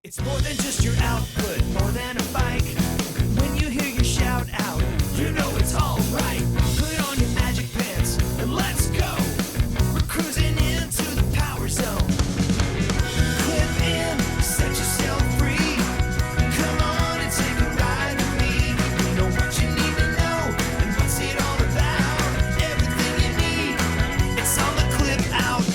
It's more than just your output, more than a bike. When you hear your shout out, you know it's all right. Put on your magic pants and let's go. We're cruising into the power zone. Clip in, set yourself free. Come on and take a ride with me. We know what you need to know and what's it all about. Everything you need, it's on the clip out.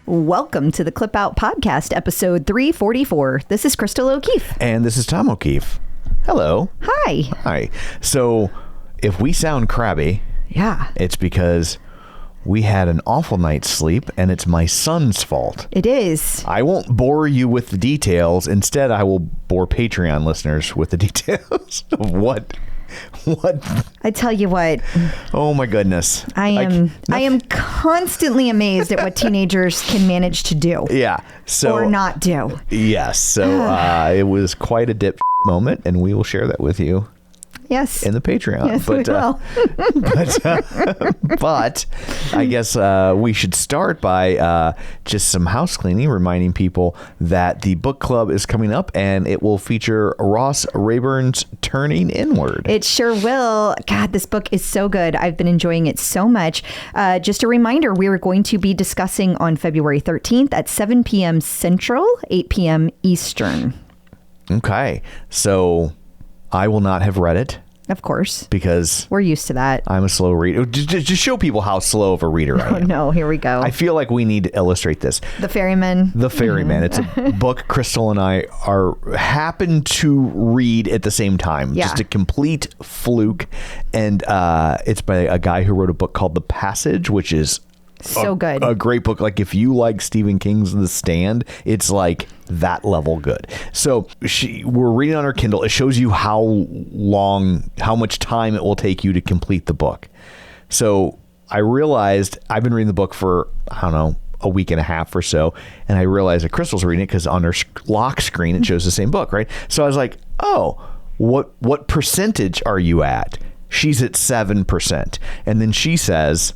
Welcome to the Clip Out Podcast, episode 344. This is Crystal O'Keefe. And this is Tom O'Keefe. Hello. Hi. Hi. So, if we sound crabby, it's because we had an awful night's sleep, and it's my son's fault. It is. I won't bore you with the details. Instead, I will bore Patreon listeners with the details of what. I tell you what. Oh my goodness. I am constantly amazed at what teenagers can manage to do. Yeah. So or not do. Yes. So it was quite a dip moment, and we will share that with you. Yes. In the Patreon. Yes, we will. But I guess we should start by just some house cleaning, reminding people that the book club is coming up and it will feature Ross Rayburn's Turning Inward. It sure will. God, this book is so good. I've been enjoying it so much. Just a reminder, we are going to be discussing on February 13th at 7 p.m. Central, 8 p.m. Eastern. Okay. So I will not have read it. Of course. Because we're used to that. I'm a slow reader. Just show people how slow of a reader I am. Oh, no, here we go. I feel like we need to illustrate this. The Ferryman. The Ferryman. It's a book Crystal and I happen to read at the same time. Yeah. Just a complete fluke. And it's by a guy who wrote a book called The Passage, which is so good. A great book. Like if you like Stephen King's The Stand, it's like that level good. So we're reading on our Kindle. It shows you how much time it will take you to complete the book. So I realized I've been reading the book for, I don't know, a week and a half or so. And I realized that Crystal's reading it because on her lock screen, it shows the same book, right? So I was like, oh, what percentage are you at? She's at 7%. And then she says,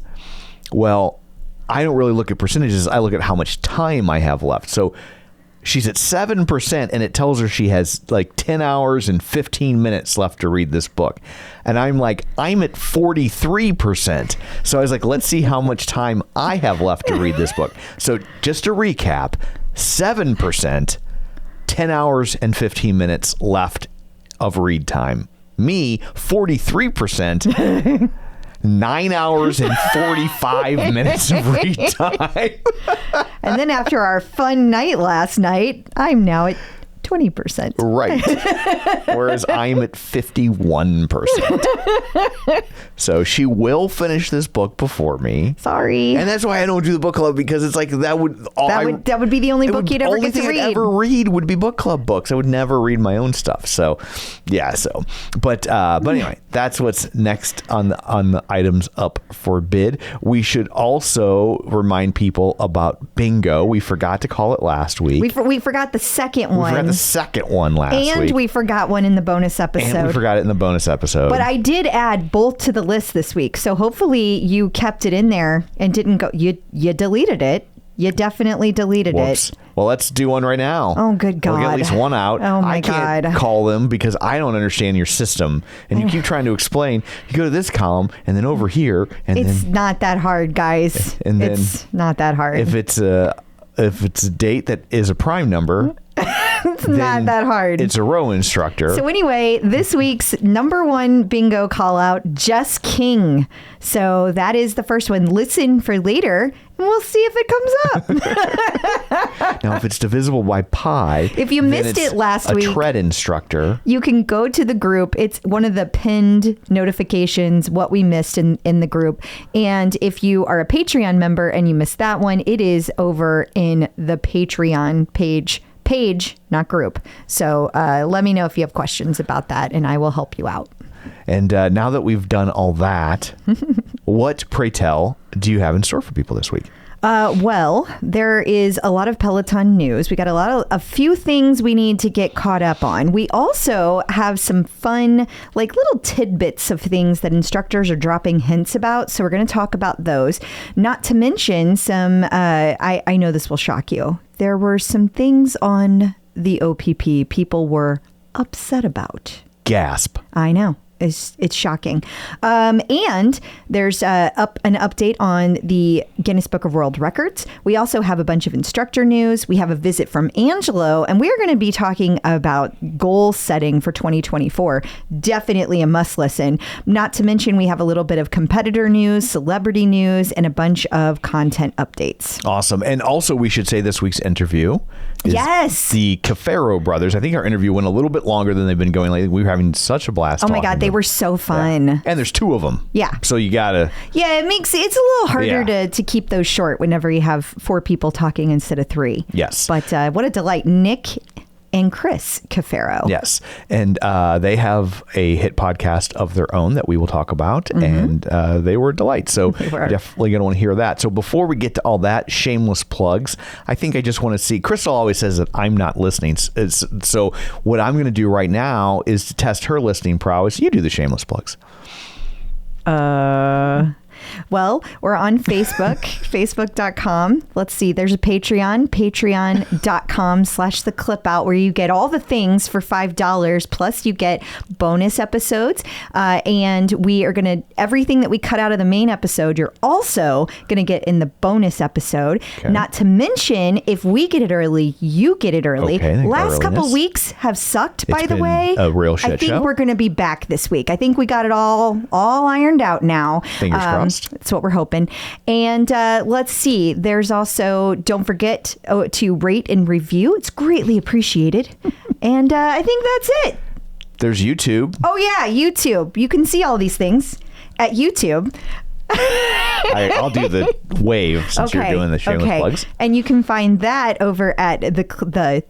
well, I don't really look at percentages. I look at how much time I have left. So she's at 7%, and it tells her she has like 10 hours and 15 minutes left to read this book. And I'm like, I'm at 43%. So I was like, let's see how much time I have left to read this book. So just to recap, 7%, 10 hours and 15 minutes left of read time. Me, 43%. 9 hours and 45 minutes of read time. And then after our fun night last night, I'm now at 20%. Right. Whereas I'm at 51%. So she will finish this book before me. Sorry. And that's why I don't do the book club, because it's like that would be the only book you'd ever get to read. The only thing I'd ever read would be book club books. I would never read my own stuff. So yeah. But anyway, that's what's next on the items up for bid. We should also remind people about bingo. We forgot to call it last week. We forgot the second one. We forgot the second one last week. And we forgot one in the bonus episode. And we forgot it in the bonus episode. But I did add both to the list this week. So hopefully you kept it in there and didn't go. You deleted it. You definitely deleted it. Well, let's do one right now. Oh, good God. We'll get at least one out. Oh, my God. I can't call them because I don't understand your system. And you keep trying to explain. You go to this column and then over here. And it's not that hard, guys. And then it's not that hard. If it's a date that is a prime number... It's not that hard. It's a row instructor. So anyway, this week's number one bingo call out, Jess King. So that is the first one. Listen for later, and we'll see if it comes up. Now, if it's divisible by pi, if you missed it last week, a tread instructor, you can go to the group. It's one of the pinned notifications, what we missed in the group. And if you are a Patreon member and you missed that one, it is over in the Patreon page, not group. So let me know if you have questions about that, and I will help you out. And now that we've done all that, what, pray tell, do you have in store for people this week? Well, there is a lot of Peloton news. We got a few things we need to get caught up on. We also have some fun, like little tidbits of things that instructors are dropping hints about. So we're going to talk about those. Not to mention some, I know this will shock you. There were some things on the OPP people were upset about. Gasp. I know. It's shocking. And there's an update on the Guinness Book of World Records. We also have a bunch of instructor news. We have a visit from Angelo, and we're going to be talking about goal setting for 2024. Definitely a must listen. Not to mention, we have a little bit of competitor news, celebrity news, and a bunch of content updates. Awesome. And also, we should say this week's interview is the Cafero brothers. I think our interview went a little bit longer than they've been going lately. We were having such a blast. Oh my God, they were so fun. Yeah. And there's two of them. Yeah. So you gotta. Yeah, it's a little harder to keep those short whenever you have 4 people talking instead of 3. Yes. But what a delight. Nick and Chris Cafero. Yes. And they have a hit podcast of their own that we will talk about. And they were a delight. So definitely going to want to hear that. So before we get to all that, shameless plugs, I think I just want to see, Crystal always says that I'm not listening. So what I'm going to do right now is to test her listening prowess. You do the shameless plugs. Well, we're on Facebook, facebook.com. Let's see, there's a Patreon, patreon.com/theclipout, where you get all the things for $5. Plus you get bonus episodes. And we are going to, everything that we cut out of the main episode, you're also going to get in the bonus episode. Okay. Not to mention, if we get it early, you get it early. Okay, last couple weeks have sucked, by the way. A real shit I think show. We're going to be back this week. I think we got it all ironed out now. Fingers crossed. That's what we're hoping. And let's see. There's also, don't forget to rate and review. It's greatly appreciated. And I think that's it. There's YouTube. Oh, yeah, YouTube. You can see all these things at YouTube. I'll do the wave since you're doing the shameless plugs. And you can find that over at the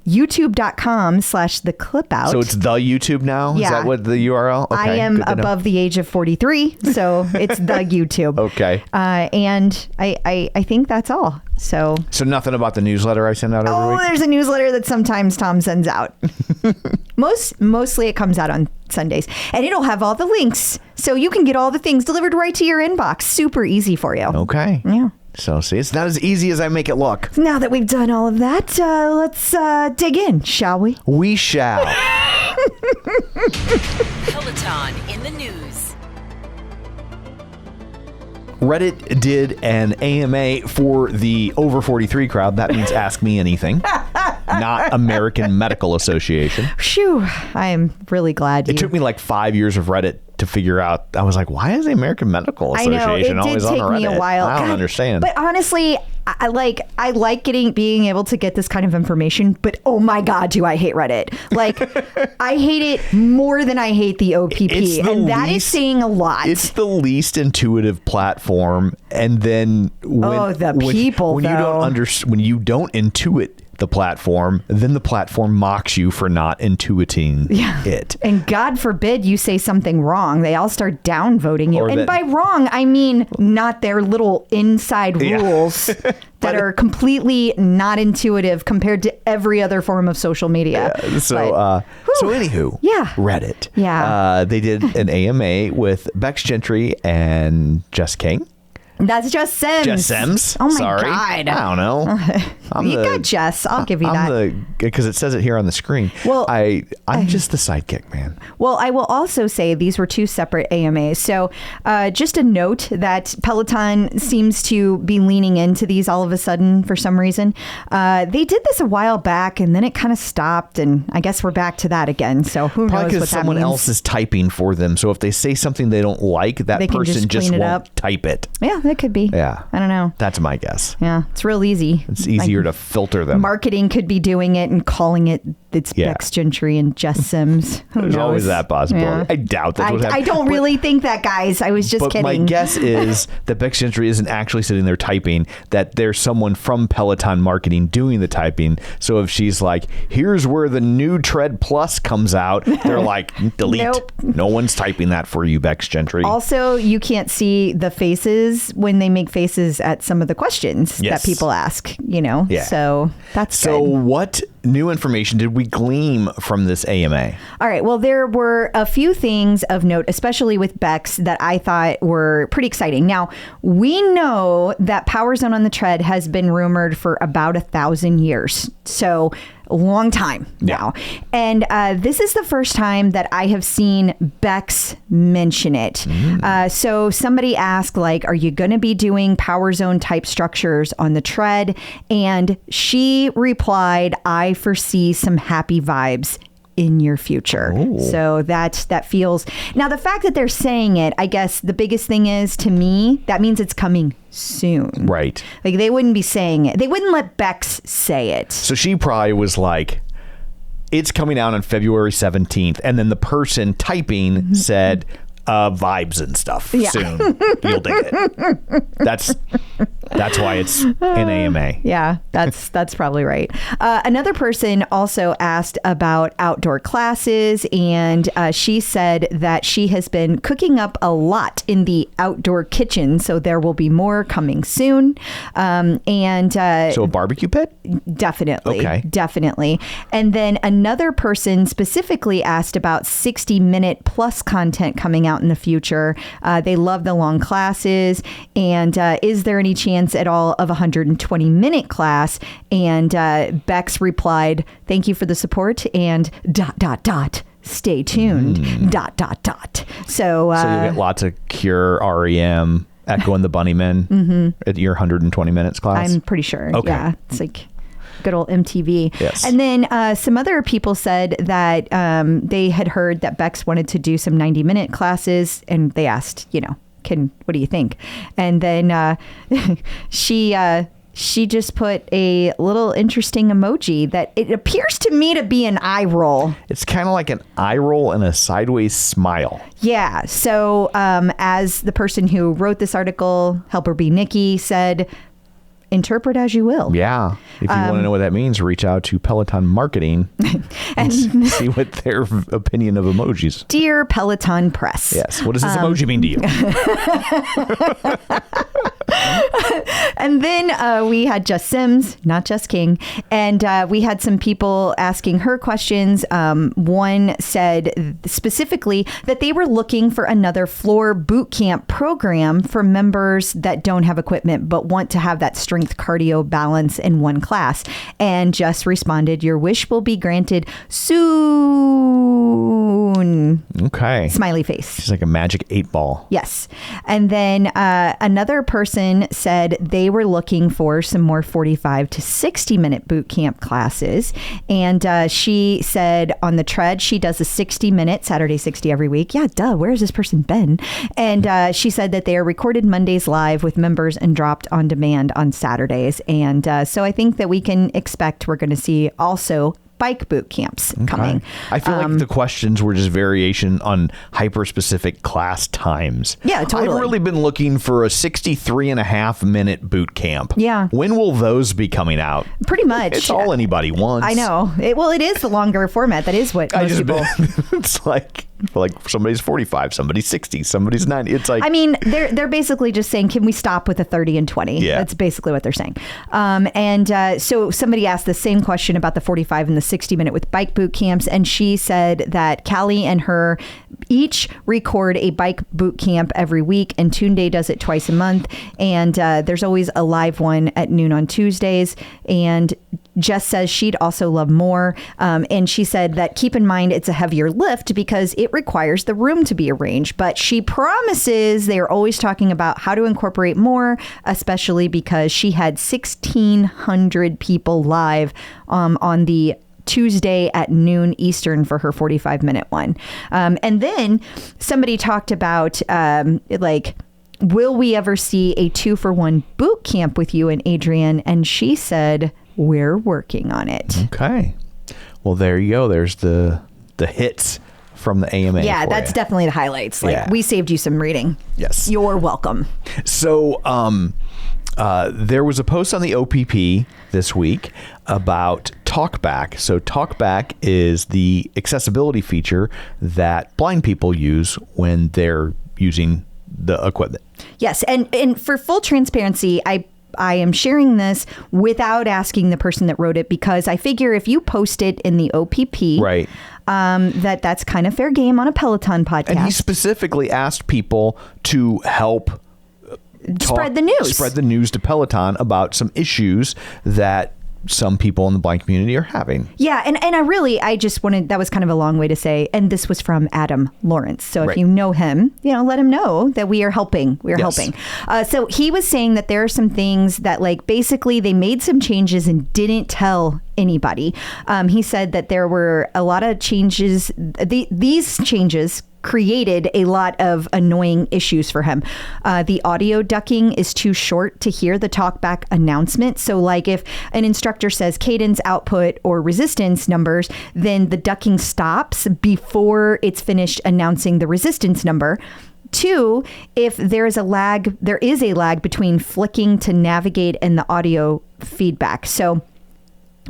youtube.com/theclipout. So it's the YouTube now? Yeah. Is that what the URL? Okay, I am above the age of 43, so it's the YouTube. Okay. And I think that's all. So nothing about the newsletter I send out every week? Oh, there's a newsletter that sometimes Tom sends out. Mostly it comes out on Sundays, and it'll have all the links, so you can get all the things delivered right to your inbox. Super easy for you. Okay. Yeah. So see, it's not as easy as I make it look. Now that we've done all of that, let's dig in, shall we? We shall. Peloton in the news. Reddit did an AMA for the over 43 crowd. That means Ask Me Anything, not American Medical Association. Phew, I am really glad It took me like 5 years of Reddit to figure out. I was like, why is the American Medical Association always on Reddit? I know, it did take me a while. I don't understand. But honestly, I like being able to get this kind of information, but oh my God, do I hate Reddit. Like, I hate it more than I hate the OPP, and that is saying a lot. It's the least intuitive platform, and then when you don't intuit the platform, then the platform mocks you for not intuiting it. And God forbid you say something wrong. They all start downvoting you. And by wrong, I mean not their little inside rules that are completely not intuitive compared to every other form of social media. Yeah. So anywho, Reddit. Yeah. They did an AMA with Becs, Gentry, and Jess King. That's Jess Sims. Jess Sims. Oh my God. I don't know. Got Jess. I'll give you that. Because it says it here on the screen. Well, I'm just the sidekick, man. Well, I will also say these were 2 separate AMAs. So just a note that Peloton seems to be leaning into these all of a sudden for some reason. They did this a while back, and then it kind of stopped, and I guess we're back to that again. So who knows what that means. Probably because someone else is typing for them. So if they say something they don't like, that person just won't type it. Yeah, that could be. Yeah. I don't know. That's my guess. Yeah, it's real easy. It's easier to filter them. Marketing could be doing it and calling it it's Yeah. Becs Gentry and Jess Sims. Who There's knows? always that possibility. Yeah. I doubt that's what I happened. don't really think that, guys. I was just But kidding. my guess is that Becs Gentry isn't actually sitting there typing, that there's someone from Peloton marketing doing the typing. So if she's like, here's where the new Tread Plus comes out, they're like, delete. Nope. No one's typing that for you, Becs Gentry. Also, you can't see the faces when they make faces at some of the questions Yes. that people ask, you know? Yeah. So that's So good. what new information did we glean from this AMA? All right. Well, there were a few things of note, especially with Becs, that I thought were pretty exciting. Now, we know that Power Zone on the Tread has been rumored for about 1,000 years. So a long time now. And this is the first time that I have seen Becs mention it. So somebody asked, like, are you going to be doing Power Zone type structures on the tread? And she replied, I foresee some happy vibes in your future. So that feels, now the fact that they're saying it, I guess the biggest thing is, to me, that means it's coming soon. Right. Like, they wouldn't be saying it. They wouldn't let Becs say it. So she probably was like, it's coming out on February 17th. And then the person typing said, vibes and stuff soon. You'll dig it. That's why it's an AMA. Yeah, that's probably right. Another person also asked about outdoor classes, and she said that she has been cooking up a lot in the outdoor kitchen, so there will be more coming soon. So a barbecue pit? Definitely. Okay. Definitely. And then another person specifically asked about 60-minute plus content coming out in the future. They love the long classes. And is there any chance at all of a 120-minute class? And Becs replied, thank you for the support and ... Stay tuned ... So So you'll get lots of Cure, REM, Echo and the Bunnymen at your 120 minutes class? I'm pretty sure. Okay. Yeah. It's like good old MTV. Yes. And then some other people said that they had heard that Becs wanted to do some 90-minute classes, and they asked, what do you think? And then she just put a little interesting emoji that it appears to me to be an eye roll. It's kind of like an eye roll and a sideways smile. Yeah. So as the person who wrote this article, Helper B. Nikki, said, interpret as you will. Yeah. If you want to know what that means, reach out to Peloton Marketing and see what their opinion of emojis. Dear Peloton Press. Yes. What does this emoji mean to you? And then we had Jess Sims, not Jess King, and we had some people asking her questions. One said specifically that they were looking for another floor boot camp program for members that don't have equipment but want to have that strength cardio balance in one class. And Jess responded, your wish will be granted soon. Okay. Smiley face. She's like a magic 8-ball. Yes. And then another person said they were looking for some more 45 to 60-minute boot camp classes. And she said on the tread, she does a 60-minute, Saturday 60 every week. Yeah, duh. Where has this person been? And she said that they are recorded Mondays live with members and dropped on demand on Saturdays. And so I think that we can expect we're going to see also bike boot camps coming. I feel like the questions were just variation on hyper-specific class times. Yeah, totally. I've really been looking for a 63.5-minute boot camp. Yeah. When will those be coming out? Pretty much. It's all anybody wants. I know. It is the longer format. That is what most people... It's like somebody's 45, somebody's 60, somebody's 90. It's like... I mean, they're basically just saying, can we stop with the 30 and 20? Yeah. That's basically what they're saying. So somebody asked the same question about the 45 and the 60-minute with bike boot camps, and she said that Callie and her each record a bike boot camp every week, and Tunde does it twice a month, and there's always a live one at noon on Tuesdays. And Jess says she'd also love more, and she said that keep in mind it's a heavier lift because it requires the room to be arranged, but she promises they are always talking about how to incorporate more, especially because she had 1,600 people live on the Tuesday at noon Eastern for her 45-minute one. And then somebody talked about will we ever see a 2-for-1 boot camp with you and Adrian? And she said, we're working on it. Okay. Well, there you go. There's the hits from the AMA. Yeah, for that's you. definitely the highlights. Like, Yeah. we saved you some reading. Yes. You're welcome. So there was a post on the OPP this week about Talkback. So Talkback is the accessibility feature that blind people use when they're using the equipment. Yes, and for full transparency, I am sharing this without asking the person that wrote it, because I figure if you post it in the OPP, Right. That's kind of fair game on a Peloton podcast. And he specifically asked people to help Spread the news. Spread the news to Peloton about some issues that some people in the blind community are having. Yeah, and I just wanted, that was kind of a long way to say, and this was from Adam Lawrence. So if Right. you know him, let him know that we are helping. We are Yes. helping. So he was saying that there are some things that, like, basically they made some changes and didn't tell anybody. He said that there were a lot of changes. These changes created a lot of annoying issues for him. The audio ducking is too short to hear the talkback announcement. So like if an instructor says cadence, output, or resistance numbers, then the ducking stops before it's finished announcing the resistance number. 2, if there is a lag between flicking to navigate and the audio feedback. So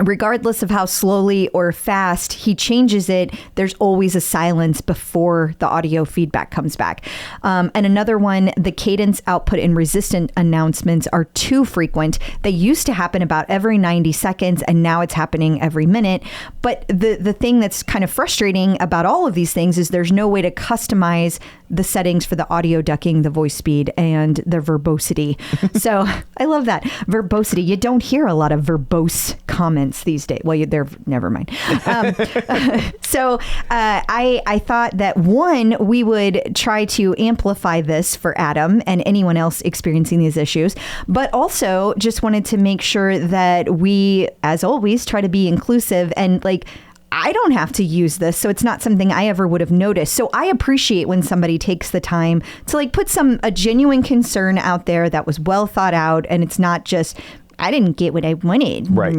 regardless of how slowly or fast he changes it, there's always a silence before the audio feedback comes back. And another one, the cadence, output, and resistant announcements are too frequent. They used to happen about every 90 seconds, and now it's happening every minute. But the thing that's kind of frustrating about all of these things is there's no way to customize the settings for the audio ducking, the voice speed, and the verbosity. So I love that. Verbosity. You don't hear a lot of verbose comments these days. Well, they're never mind. So I thought that, one, we would try to amplify this for Adam and anyone else experiencing these issues, but also just wanted to make sure that we, as always, try to be inclusive and, like, I don't have to use this, so it's not something I ever would have noticed. So I appreciate when somebody takes the time to, like, put a genuine concern out there that was well thought out, and it's not just, I didn't get what I wanted. Right.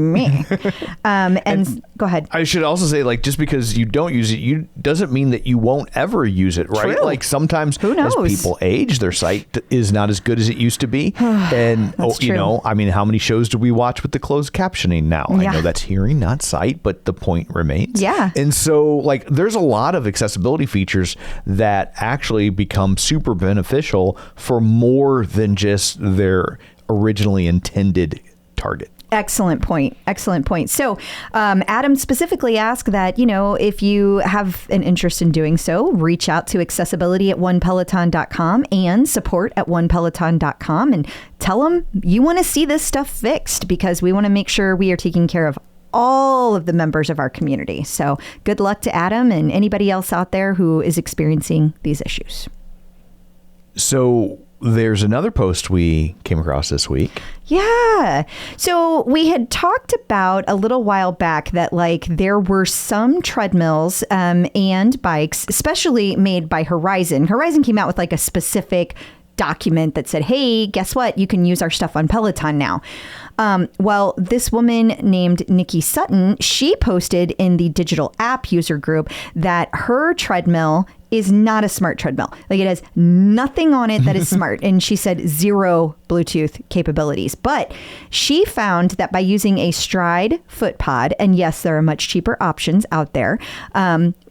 And go ahead. I should also say, like, just because you don't use it, doesn't mean that you won't ever use it, right? True. Like, sometimes Who knows? as people age, their sight is not as good as it used to be. And, true. I mean, how many shows do we watch with the closed captioning now? Yeah. I know that's hearing, not sight, but the point remains. Yeah. And so, like, there's a lot of accessibility features that actually become super beneficial for more than just their originally intended target. Excellent point. Excellent point. So Adam specifically asked that, if you have an interest in doing so, reach out to accessibility@onepeloton.com and support@onepeloton.com and tell them you want to see this stuff fixed, because we want to make sure we are taking care of all of the members of our community. So good luck to Adam and anybody else out there who is experiencing these issues. So there's another post we came across this week. Yeah. So we had talked about a little while back that, like, there were some treadmills and bikes, especially made by Horizon. Horizon came out with, like, a specific document that said, hey, guess what? You can use our stuff on Peloton now. Well, this woman named Nikki Sutton, she posted in the digital app user group that her treadmill is not a smart treadmill. Like, it has nothing on it that is smart. And she said 0 Bluetooth capabilities. But she found that by using a Stride foot pod, and yes, there are much cheaper options out there,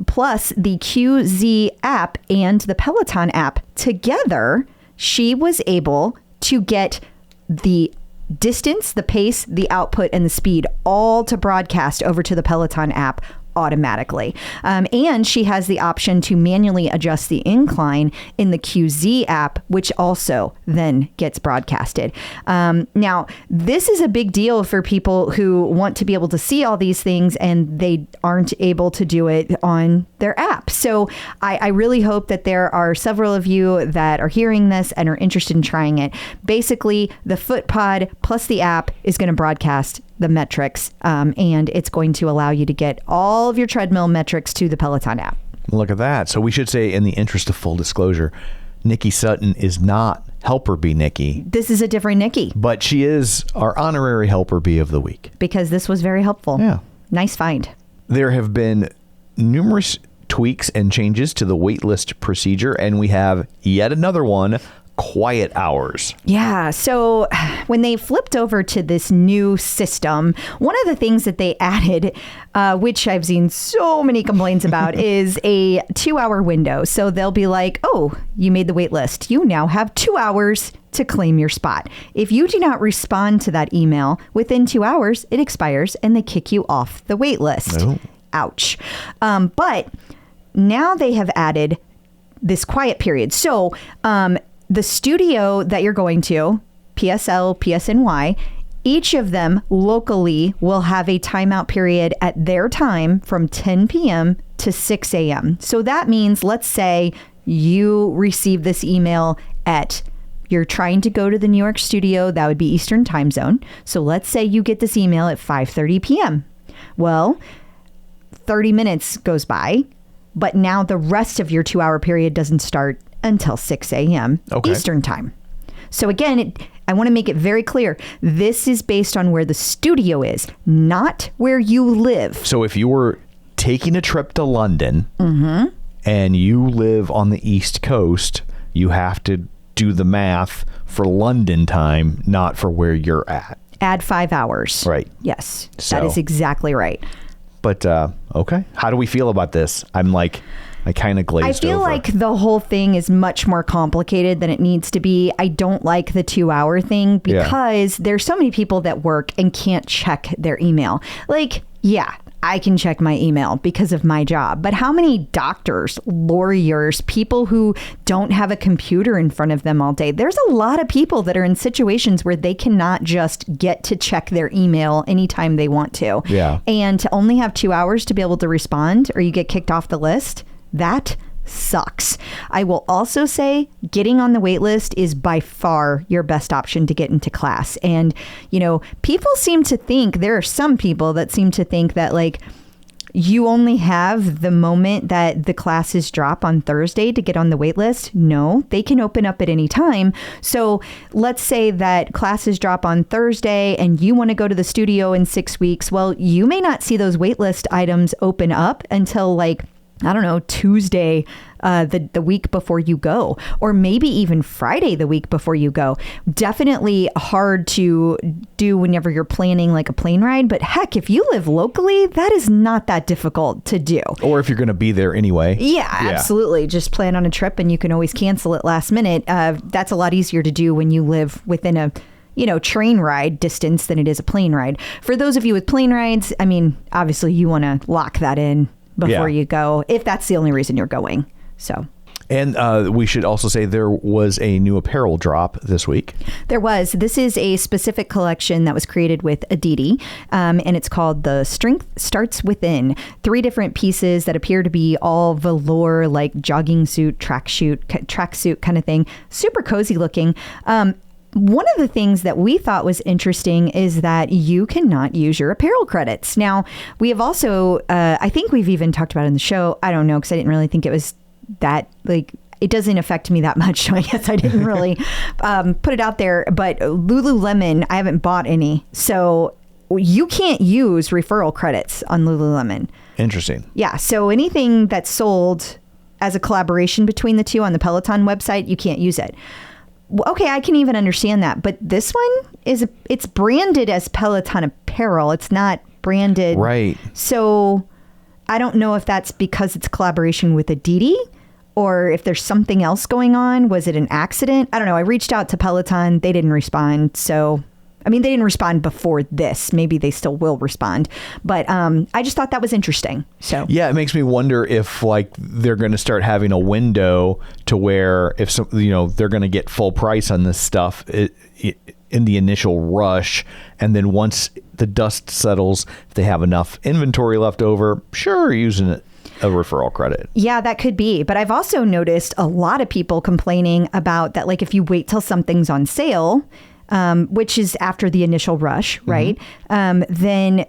plus the QZ app and the Peloton app together, she was able to get the distance, the pace, the output, and the speed all to broadcast over to the Peloton app automatically. And she has the option to manually adjust the incline in the QZ app, which also then gets broadcasted. Now, this is a big deal for people who want to be able to see all these things and they aren't able to do it on their app. So I really hope that there are several of you that are hearing this and are interested in trying it. Basically, the FootPod plus the app is going to broadcast the metrics, and it's going to allow you to get all of your treadmill metrics to the Peloton app. Look at that. So we should say, in the interest of full disclosure, Nikki Sutton is not Helper Bee Nikki. This is a different Nikki. But she is our honorary Helper Bee of the week. Because this was very helpful. Yeah. Nice find. there have been numerous tweaks and changes to the waitlist procedure, and we have yet another one, quiet hours. Yeah. So when they flipped over to this new system, one of the things that they added, which I've seen so many complaints about, is a 2-hour window. So they'll be like, oh, you made the wait list. You now have 2 hours to claim your spot. If you do not respond to that email within 2 hours, it expires and they kick you off the wait list. Oh. Ouch. But now they have added this quiet period. So, the studio that you're going to, PSL, PSNY, each of them locally will have a timeout period at their time from 10 p.m. to 6 a.m. So that means, let's say you receive this email you're trying to go to the New York studio, that would be Eastern time zone. So let's say you get this email at 5:30 p.m. Well, 30 minutes goes by, but now the rest of your 2-hour period doesn't start until 6 a.m. Eastern time. So again, I want to make it very clear. This is based on where the studio is, not where you live. So if you were taking a trip to London and you live on the East Coast, you have to do the math for London time, not for where you're at. Add 5 hours. Right. Yes, So- that is exactly right. But, okay. How do we feel about this? I kind of glazed over. I feel like the whole thing is much more complicated than it needs to be. I don't like the 2-hour thing because there's so many people that work and can't check their email. Like, yeah, I can check my email because of my job. But how many doctors, lawyers, people who don't have a computer in front of them all day? There's a lot of people that are in situations where they cannot just get to check their email anytime they want to. Yeah. And to only have 2 hours to be able to respond or you get kicked off the list, that sucks. I will also say getting on the wait list is by far your best option to get into class. And, people seem to think, there are some people that seem to think that like you only have the moment that the classes drop on Thursday to get on the wait list. No, they can open up at any time. So let's say that classes drop on Thursday and you want to go to the studio in 6 weeks. Well, you may not see those wait list items open up until Tuesday, the week before you go, or maybe even Friday, the week before you go. Definitely hard to do whenever you're planning like a plane ride. But heck, if you live locally, that is not that difficult to do. Or if you're going to be there anyway. Yeah, absolutely. Just plan on a trip and you can always cancel it last minute. That's a lot easier to do when you live within a train ride distance than it is a plane ride. For those of you with plane rides, obviously you want to lock that in before you go, if that's the only reason you're going. So. And we should also say there was a new apparel drop this week. There was. This is a specific collection that was created with Aditi, and it's called The Strength Starts Within. 3 different pieces that appear to be all velour, like jogging suit, tracksuit kind of thing. Super cozy looking. One of the things that we thought was interesting is that you cannot use your apparel credits. Now, we have also, I think we've even talked about it in the show. I don't know, because I didn't really think it was that, it doesn't affect me that much. So I guess I didn't really put it out there. But Lululemon, I haven't bought any. So you can't use referral credits on Lululemon. Interesting. Yeah. So anything that's sold as a collaboration between the two on the Peloton website, you can't use it. Okay, I can even understand that. But this one it's branded as Peloton apparel. It's not branded. Right. So I don't know if that's because it's collaboration with Aditi or if there's something else going on. Was it an accident? I don't know. I reached out to Peloton. They didn't respond. So, they didn't respond before this. Maybe they still will respond. But I just thought that was interesting. So yeah, it makes me wonder if they're going to start having a window to where if they're going to get full price on this stuff in the initial rush, and then once the dust settles, if they have enough inventory left over, sure, using a referral credit. Yeah, that could be. But I've also noticed a lot of people complaining about that. Like if you wait till something's on sale, which is after the initial rush, right? Then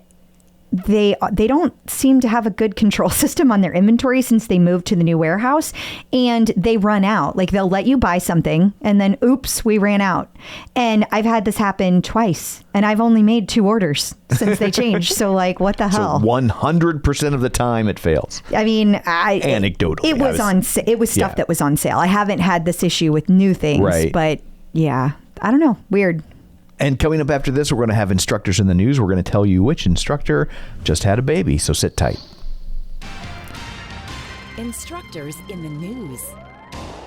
they don't seem to have a good control system on their inventory since they moved to the new warehouse, and they run out. Like, they'll let you buy something and then, oops, we ran out. And I've had this happen twice, and I've only made 2 orders since they changed. So, like, what the hell? So 100% of the time it fails. I mean, anecdotally, it was it was stuff that was on sale. I haven't had this issue with new things, but yeah, I don't know. Weird. And coming up after this, we're going to have instructors in the news. We're going to tell you which instructor just had a baby, so sit tight. Instructors in the news.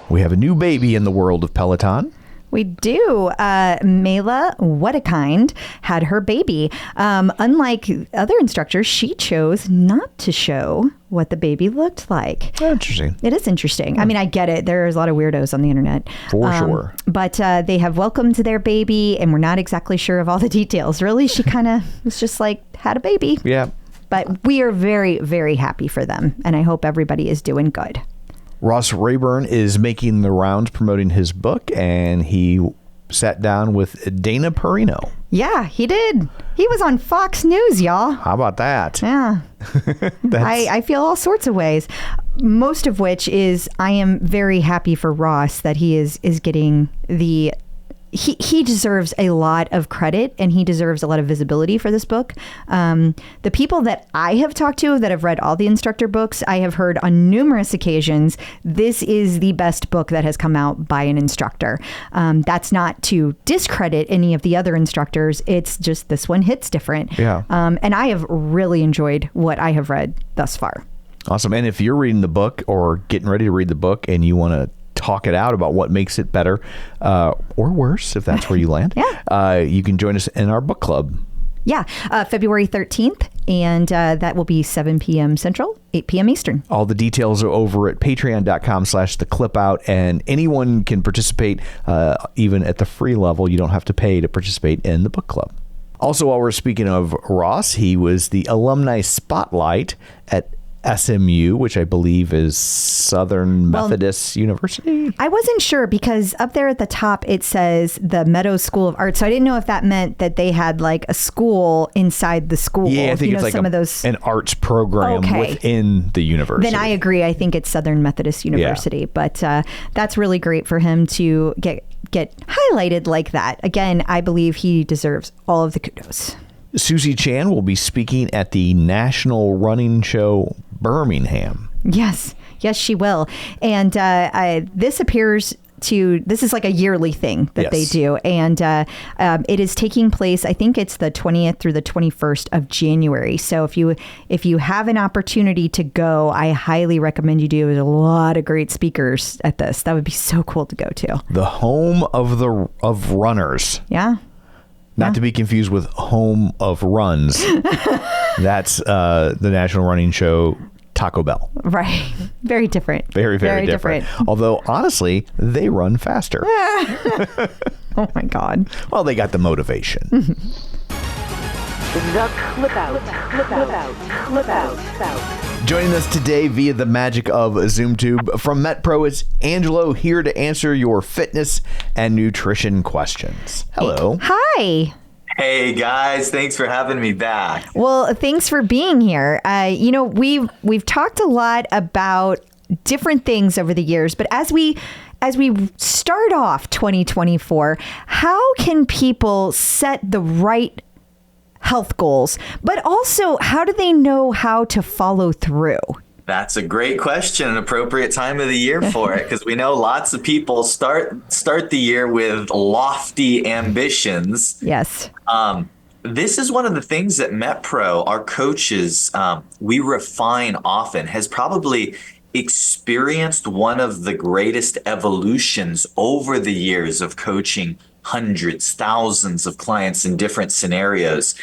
We have a new baby in the world of Peloton. We do. Mayla Wedekind had her baby. Unlike other instructors, she chose not to show what the baby looked like. Interesting. It is interesting. I mean, I get it. There's a lot of weirdos on the internet. For sure. But they have welcomed their baby, and we're not exactly sure of all the details. Really, she kind of was just like, had a baby. Yeah. But we are very, very happy for them, and I hope everybody is doing good. Ross Rayburn is making the rounds promoting his book, and he sat down with Dana Perino. Yeah, he did. He was on Fox News, y'all. How about that? Yeah. I feel all sorts of ways. Most of which is I am very happy for Ross that he is getting the... He deserves a lot of credit, and he deserves a lot of visibility for this book. The people that I have talked to that have read all the instructor books, I have heard on numerous occasions, this is the best book that has come out by an instructor. That's not to discredit any of the other instructors. It's just this one hits different. Yeah. And I have really enjoyed what I have read thus far. Awesome. And if you're reading the book or getting ready to read the book and you want to talk it out about what makes it better or worse, if that's where you land, you can join us in our book club. Yeah, February 13th, and that will be 7 p.m. Central, 8 p.m. Eastern. All the details are over at patreon.com/theclipout, and anyone can participate, even at the free level. You don't have to pay to participate in the book club. Also, while we're speaking of Ross, he was the Alumni Spotlight at SMU, which I believe is Southern Methodist University. I wasn't sure because up there at the top it says the Meadows School of Art, so I didn't know if that meant that they had like a school inside the school. Yeah, I think it's like some of those... an arts program within the university. Then I agree. I think it's Southern Methodist University, but that's really great for him to get highlighted like that. Again, I believe he deserves all of the kudos. Susie Chan will be speaking at the National Running Show Birmingham. Yes, she will. And this is like a yearly thing that they do. And it is taking place, I think it's the 20th through the 21st of January. So if you have an opportunity to go, I highly recommend you do. There's a lot of great speakers at this. That would be so cool to go to. The home of runners. Yeah. Not to be confused with Home of Runs. That's the National Running Show, Taco Bell. Right. Very different. Very, very different. Although, honestly, they run faster. Oh, my God. Well, they got the motivation. The Clip Out. Joining us today via the magic of ZoomTube from MetPro is Angelo, here to answer your fitness and nutrition questions. Hello. Hi. Hey guys, thanks for having me back. Well, thanks for being here. We've talked a lot about different things over the years, but as we start off 2024, how can people set the right health goals, but also how do they know how to follow through? That's a great question, an appropriate time of the year for it, because we know lots of people start the year with lofty ambitions. Yes. This is one of the things that MetPro, our coaches, we refine often, has probably experienced one of the greatest evolutions over the years of coaching hundreds, thousands of clients in different scenarios.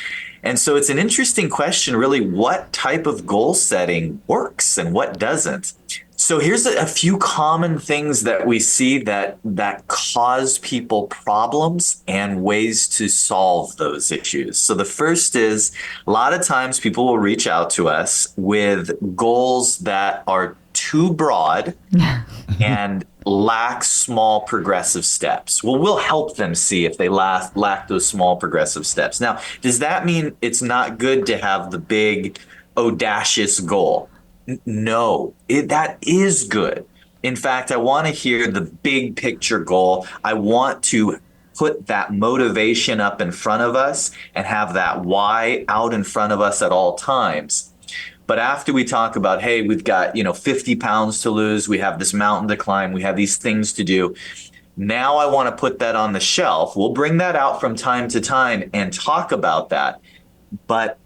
And so it's an interesting question, really, what type of goal setting works and what doesn't. So here's a few common things that we see that cause people problems and ways to solve those issues. So the first is a lot of times people will reach out to us with goals that are too broad and lack small progressive steps. Well, we'll help them see if they lack those small progressive steps. Now, does that mean it's not good to have the big audacious goal? No, that is good. In fact, I want to hear the big picture goal. I want to put that motivation up in front of us and have that why out in front of us at all times. But after we talk about, hey, we've got, 50 pounds to lose, we have this mountain to climb, we have these things to do. Now I want to put that on the shelf. We'll bring that out from time to time and talk about that. But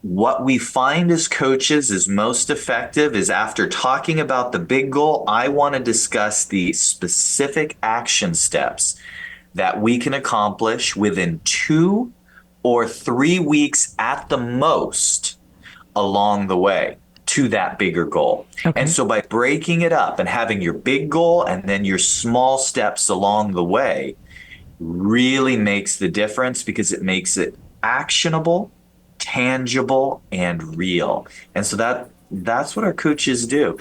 what we find as coaches is most effective is after talking about the big goal, I want to discuss the specific action steps that we can accomplish within 2 or 3 weeks at the most along the way to that bigger goal. Okay. And so by breaking it up and having your big goal and then your small steps along the way really makes the difference, because it makes it actionable, tangible, and real. And so that's what our coaches do.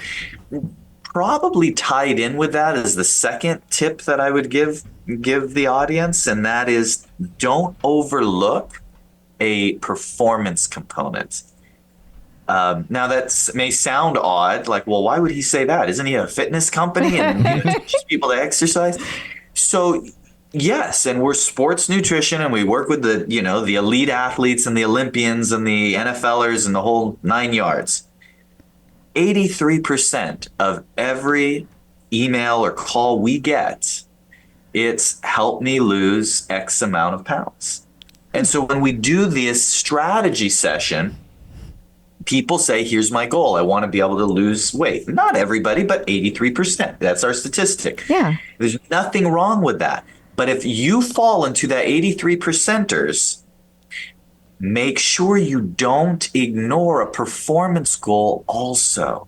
Probably tied in with that is the second tip that I would give the audience, and that is don't overlook a performance component. Now that may sound odd, like, well, why would he say that? Isn't he a fitness company and teaches people to exercise? So yes, and we're sports nutrition and we work with the elite athletes and the Olympians and the NFLers and the whole 9 yards. 83% of every email or call we get, it's help me lose X amount of pounds. And so when we do this strategy session, people say, here's my goal. I want to be able to lose weight. Not everybody, but 83%. That's our statistic. Yeah. There's nothing wrong with that. But if you fall into that 83%ers, make sure you don't ignore a performance goal also.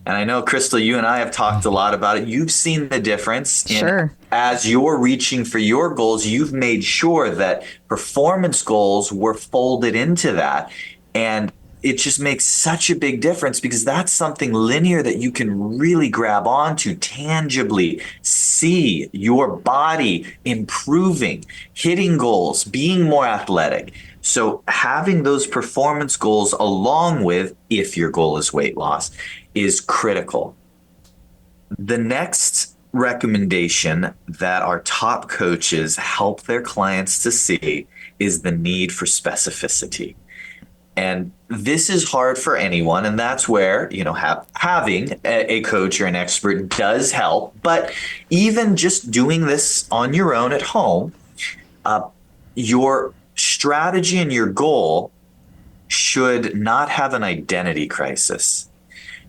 And I know, Crystal, you and I have talked a lot about it. You've seen the difference. Sure. As you're reaching for your goals, you've made sure that performance goals were folded into that. And it just makes such a big difference, because that's something linear that you can really grab onto, tangibly see your body improving, hitting goals, being more athletic. So having those performance goals along with, if your goal is weight loss, is critical. The next recommendation that our top coaches help their clients to see is the need for specificity. And this is hard for anyone. And that's where, having a coach or an expert does help. But even just doing this on your own at home, your strategy and your goal should not have an identity crisis.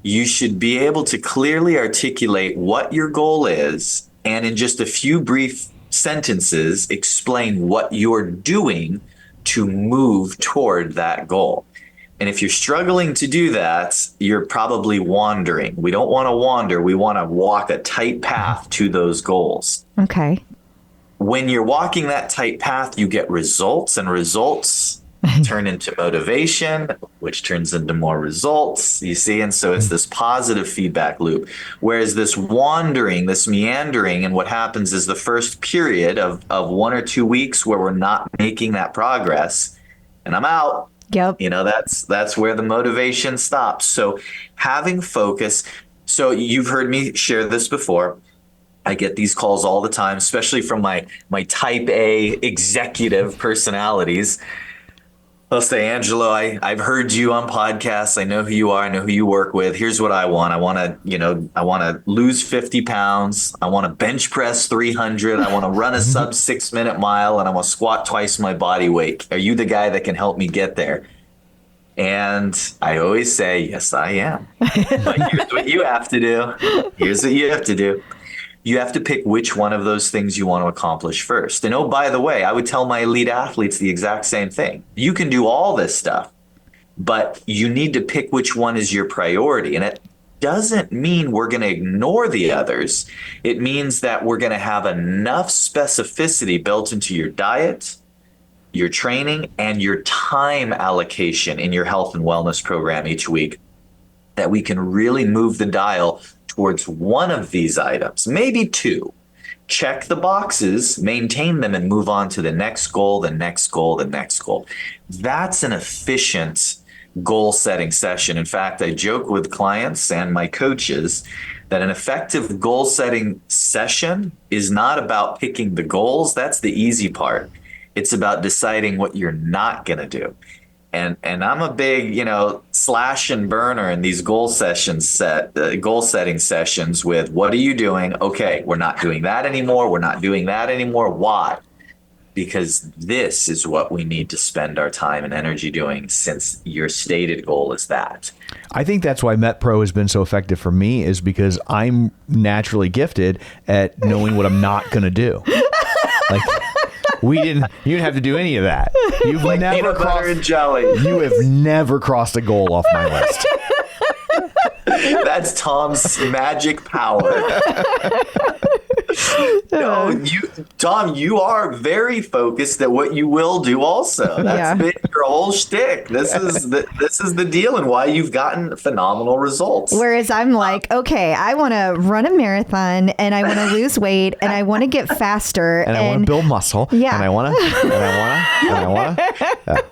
You should be able to clearly articulate what your goal is, and in just a few brief sentences, explain what you're doing to move toward that goal. And if you're struggling to do that, you're probably wandering. We don't want to wander. We want to walk a tight path to those goals. Okay. When you're walking that tight path, you get results, and results turn into motivation, which turns into more results, you see? And so it's this positive feedback loop. Whereas this wandering, this meandering, and what happens is the first period of 1 or 2 weeks where we're not making that progress, and I'm out. Yep. That's where the motivation stops. So having focus. So you've heard me share this before. I get these calls all the time, especially from my type A executive personalities. They'll say, Angelo, I've heard you on podcasts. I know who you are. I know who you work with. Here's what I want. I want to lose 50 pounds. I want to bench press 300. I want to run a sub 6 minute mile, and I want to squat twice my body weight. Are you the guy that can help me get there? And I always say, yes, I am. But here's what you have to do. Here's what you have to do. You have to pick which one of those things you want to accomplish first. And oh, by the way, I would tell my elite athletes the exact same thing. You can do all this stuff, but you need to pick which one is your priority. And it doesn't mean we're going to ignore the others. It means that we're going to have enough specificity built into your diet, your training, and your time allocation in your health and wellness program each week, that we can really move the dial towards one of these items, maybe two. Check the boxes, maintain them, and move on to the next goal, the next goal, the next goal. That's an efficient goal setting session. In fact, I joke with clients and my coaches that an effective goal setting session is not about picking the goals. That's the easy part. It's about deciding what you're not going to do. And I'm a big, slash and burner in these goal setting sessions with, what are you doing? Okay, we're not doing that anymore. We're not doing that anymore. Why? Because this is what we need to spend our time and energy doing, since your stated goal is that. I think that's why MetPro has been so effective for me, is because I'm naturally gifted at knowing what I'm not going to do. Like, you didn't have to do any of that. You've like never peanut butter and jelly. You have never crossed a goal off my list. That's Tom's magic power. No, Tom, you are very focused at what you will do also. That's been your whole shtick. This is the deal, and why you've gotten phenomenal results. Whereas I'm like, okay, I want to run a marathon, and I want to lose weight, and I want to get faster, and I want to build muscle. Yeah. And I want to.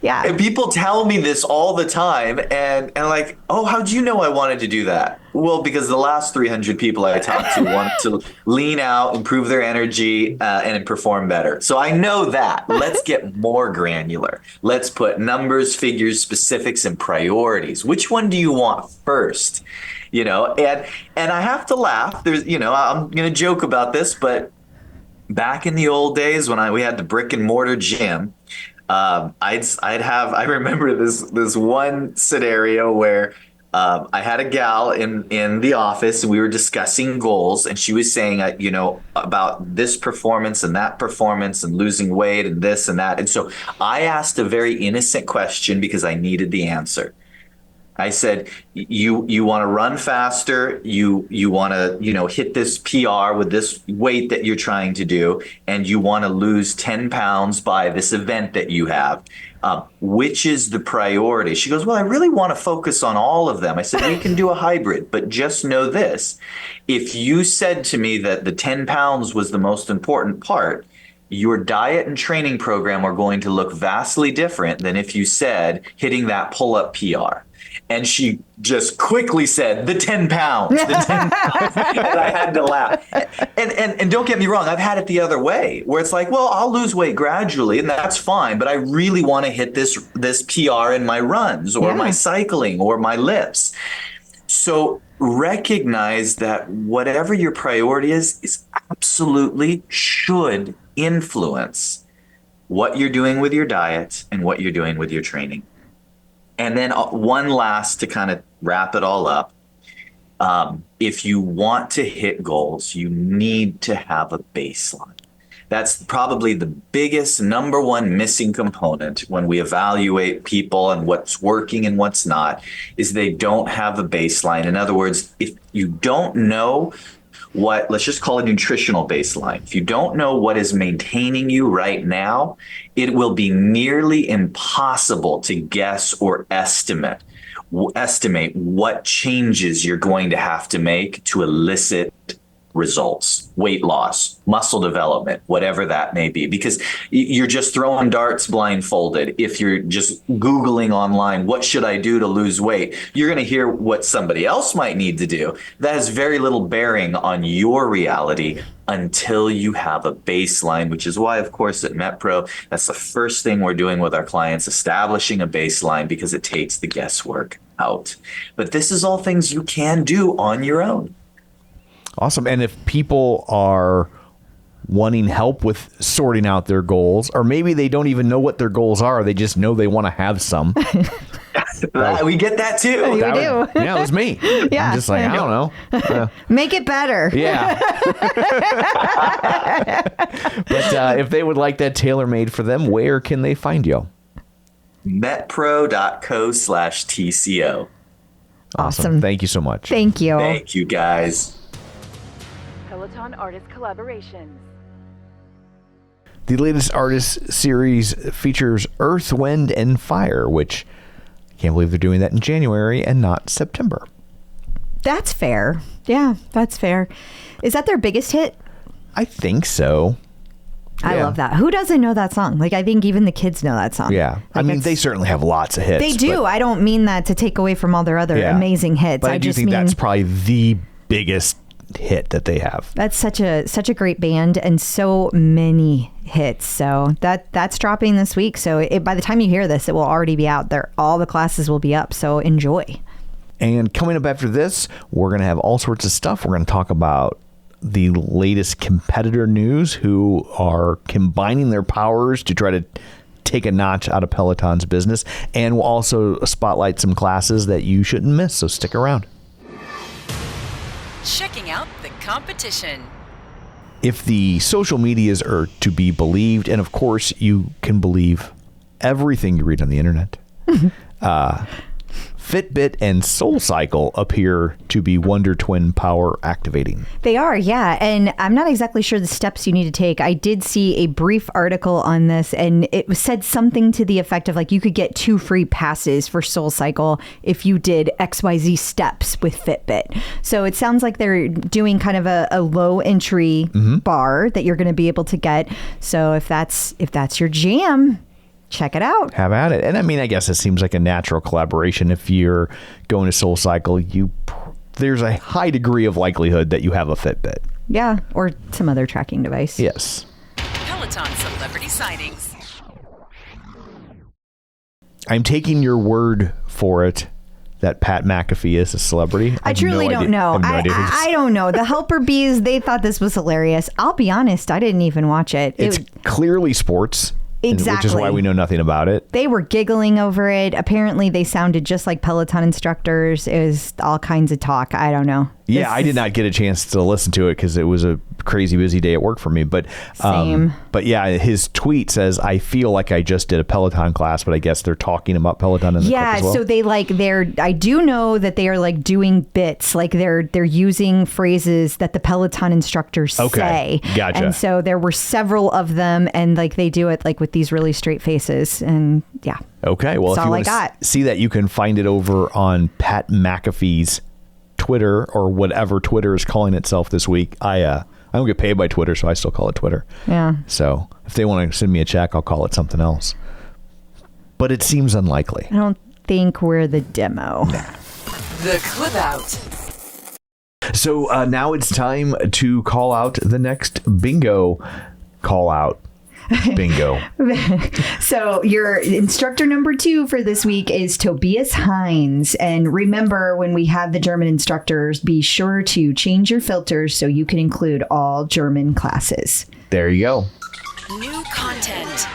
Yeah. And people tell me this all the time, and like, oh, how'd you know I wanted to do that? Well, because the last 300 people I talked to wanted to lean out, improve their energy, and perform better. So I know that. Let's get more granular. Let's put numbers, figures, specifics, and priorities. Which one do you want first? And I have to laugh. There's, I'm going to joke about this, but back in the old days when we had the brick and mortar gym, I remember this one scenario where I had a gal in the office, and we were discussing goals, and she was saying, about this performance and that performance and losing weight and this and that. And so I asked a very innocent question because I needed the answer. I said, you want to run faster, you want to, hit this PR with this weight that you're trying to do, and you want to lose 10 pounds by this event that you have. Which is the priority? She goes, well, I really want to focus on all of them. I said, we can do a hybrid, but just know this. If you said to me that the 10 pounds was the most important part, your diet and training program are going to look vastly different than if you said hitting that pull-up PR. And she just quickly said, the 10 pounds, the 10 pounds. And I had to laugh. And don't get me wrong, I've had it the other way, where it's like, well, I'll lose weight gradually, and that's fine, but I really want to hit this PR in my runs or my cycling or my lifts. So recognize that whatever your priority is absolutely should influence what you're doing with your diet and what you're doing with your training. And then one last to kind of wrap it all up. If you want to hit goals, you need to have a baseline. That's probably the biggest number one missing component when we evaluate people and what's working and what's not, is they don't have a baseline. In other words, if you don't know let's just call it nutritional baseline. If you don't know what is maintaining you right now, it will be nearly impossible to guess or estimate what changes you're going to have to make to elicit results, weight loss, muscle development, whatever that may be, because you're just throwing darts blindfolded. If you're just Googling online, what should I do to lose weight? You're going to hear what somebody else might need to do. That has very little bearing on your reality until you have a baseline, which is why, of course, at MetPro, that's the first thing we're doing with our clients, establishing a baseline, because it takes the guesswork out. But this is all things you can do on your own. Awesome. And if people are wanting help with sorting out their goals, or maybe they don't even know what their goals are, they just know they want to have some. We get that too. You do. Yeah, it was me. Yeah. I'm just like, I don't know. Make it better. Yeah. But if they would like that tailor-made for them, where can they find you? metpro.co/TCO. Awesome. Thank you so much. Thank you. Thank you, guys. Peloton Artist Collaborations. The latest artist series features Earth, Wind, and Fire, which I can't believe they're doing that in January and not September. That's fair. Yeah, that's fair. Is that their biggest hit? I think so. I Yeah. love that. Who doesn't know that song? Like, I think even the kids know that song. Yeah. I mean, it's- they certainly have lots of hits. They do. but- I don't mean that to take away from all their other Yeah. amazing hits. But I do just think mean that's probably the biggest hit that they have. that's such a great band and so many hits. So that's dropping this week. So by the time you hear this, it will already be out there. All the classes will be up. So enjoy. And coming up after this, we're going to have all sorts of stuff. We're going to talk about the latest competitor news who are combining their powers to try to take a notch out of Peloton's business. And we'll also spotlight some classes that you shouldn't miss. So stick around. Checking out the competition. If the social medias are to be believed, and of course you can believe everything you read on the internet, Fitbit and Soul Cycle appear to be Wonder Twin power activating. They are, yeah. And I'm not exactly sure the steps you need to take. I did see a brief article on this, and it said something to the effect of like you could get 2 free passes for Soul Cycle if you did XYZ steps with Fitbit. So it sounds like they're doing kind of a low entry bar that you're going to be able to get. So if that's your jam, check it out. Have at it. And I mean, I guess it seems like a natural collaboration. If you're going to Soul Cycle, there's a high degree of likelihood that you have a Fitbit. Yeah, or some other tracking device. Yes. Peloton celebrity sightings. I'm taking your word for it that Pat McAfee is a celebrity. I truly don't know. I don't know. The Helper Bees, they thought this was hilarious. I'll be honest, I didn't even watch it. It's clearly sports. Exactly. Which is why we know nothing about it. They were giggling over it. Apparently, they sounded just like Peloton instructors. It was all kinds of talk. I don't know. Yeah, I did not get a chance to listen to it because it was a crazy busy day at work for me. But Same. But yeah, his tweet says, "I feel like I just did a Peloton class," but I guess they're talking about Peloton in the clip as well. So I do know that they are like doing bits, like they're using phrases that the Peloton instructors say. Gotcha. And so there were several of them, and like they do it like with these really straight faces, and yeah. Okay, well, That's if you all I want to got. see that, you can find it over on Pat McAfee's Twitter, or whatever Twitter is calling itself this week. I don't get paid by Twitter, so I still call it Twitter. Yeah. So if they want to send me a check, I'll call it something else. But it seems unlikely. I don't think we're the demo. The Clip Out. So now it's time to call out the next bingo call out. Bingo. So your instructor number 2 for this week is Tobias Hines. And remember, when we have the German instructors, be sure to change your filters so you can include all German classes. There you go. New content.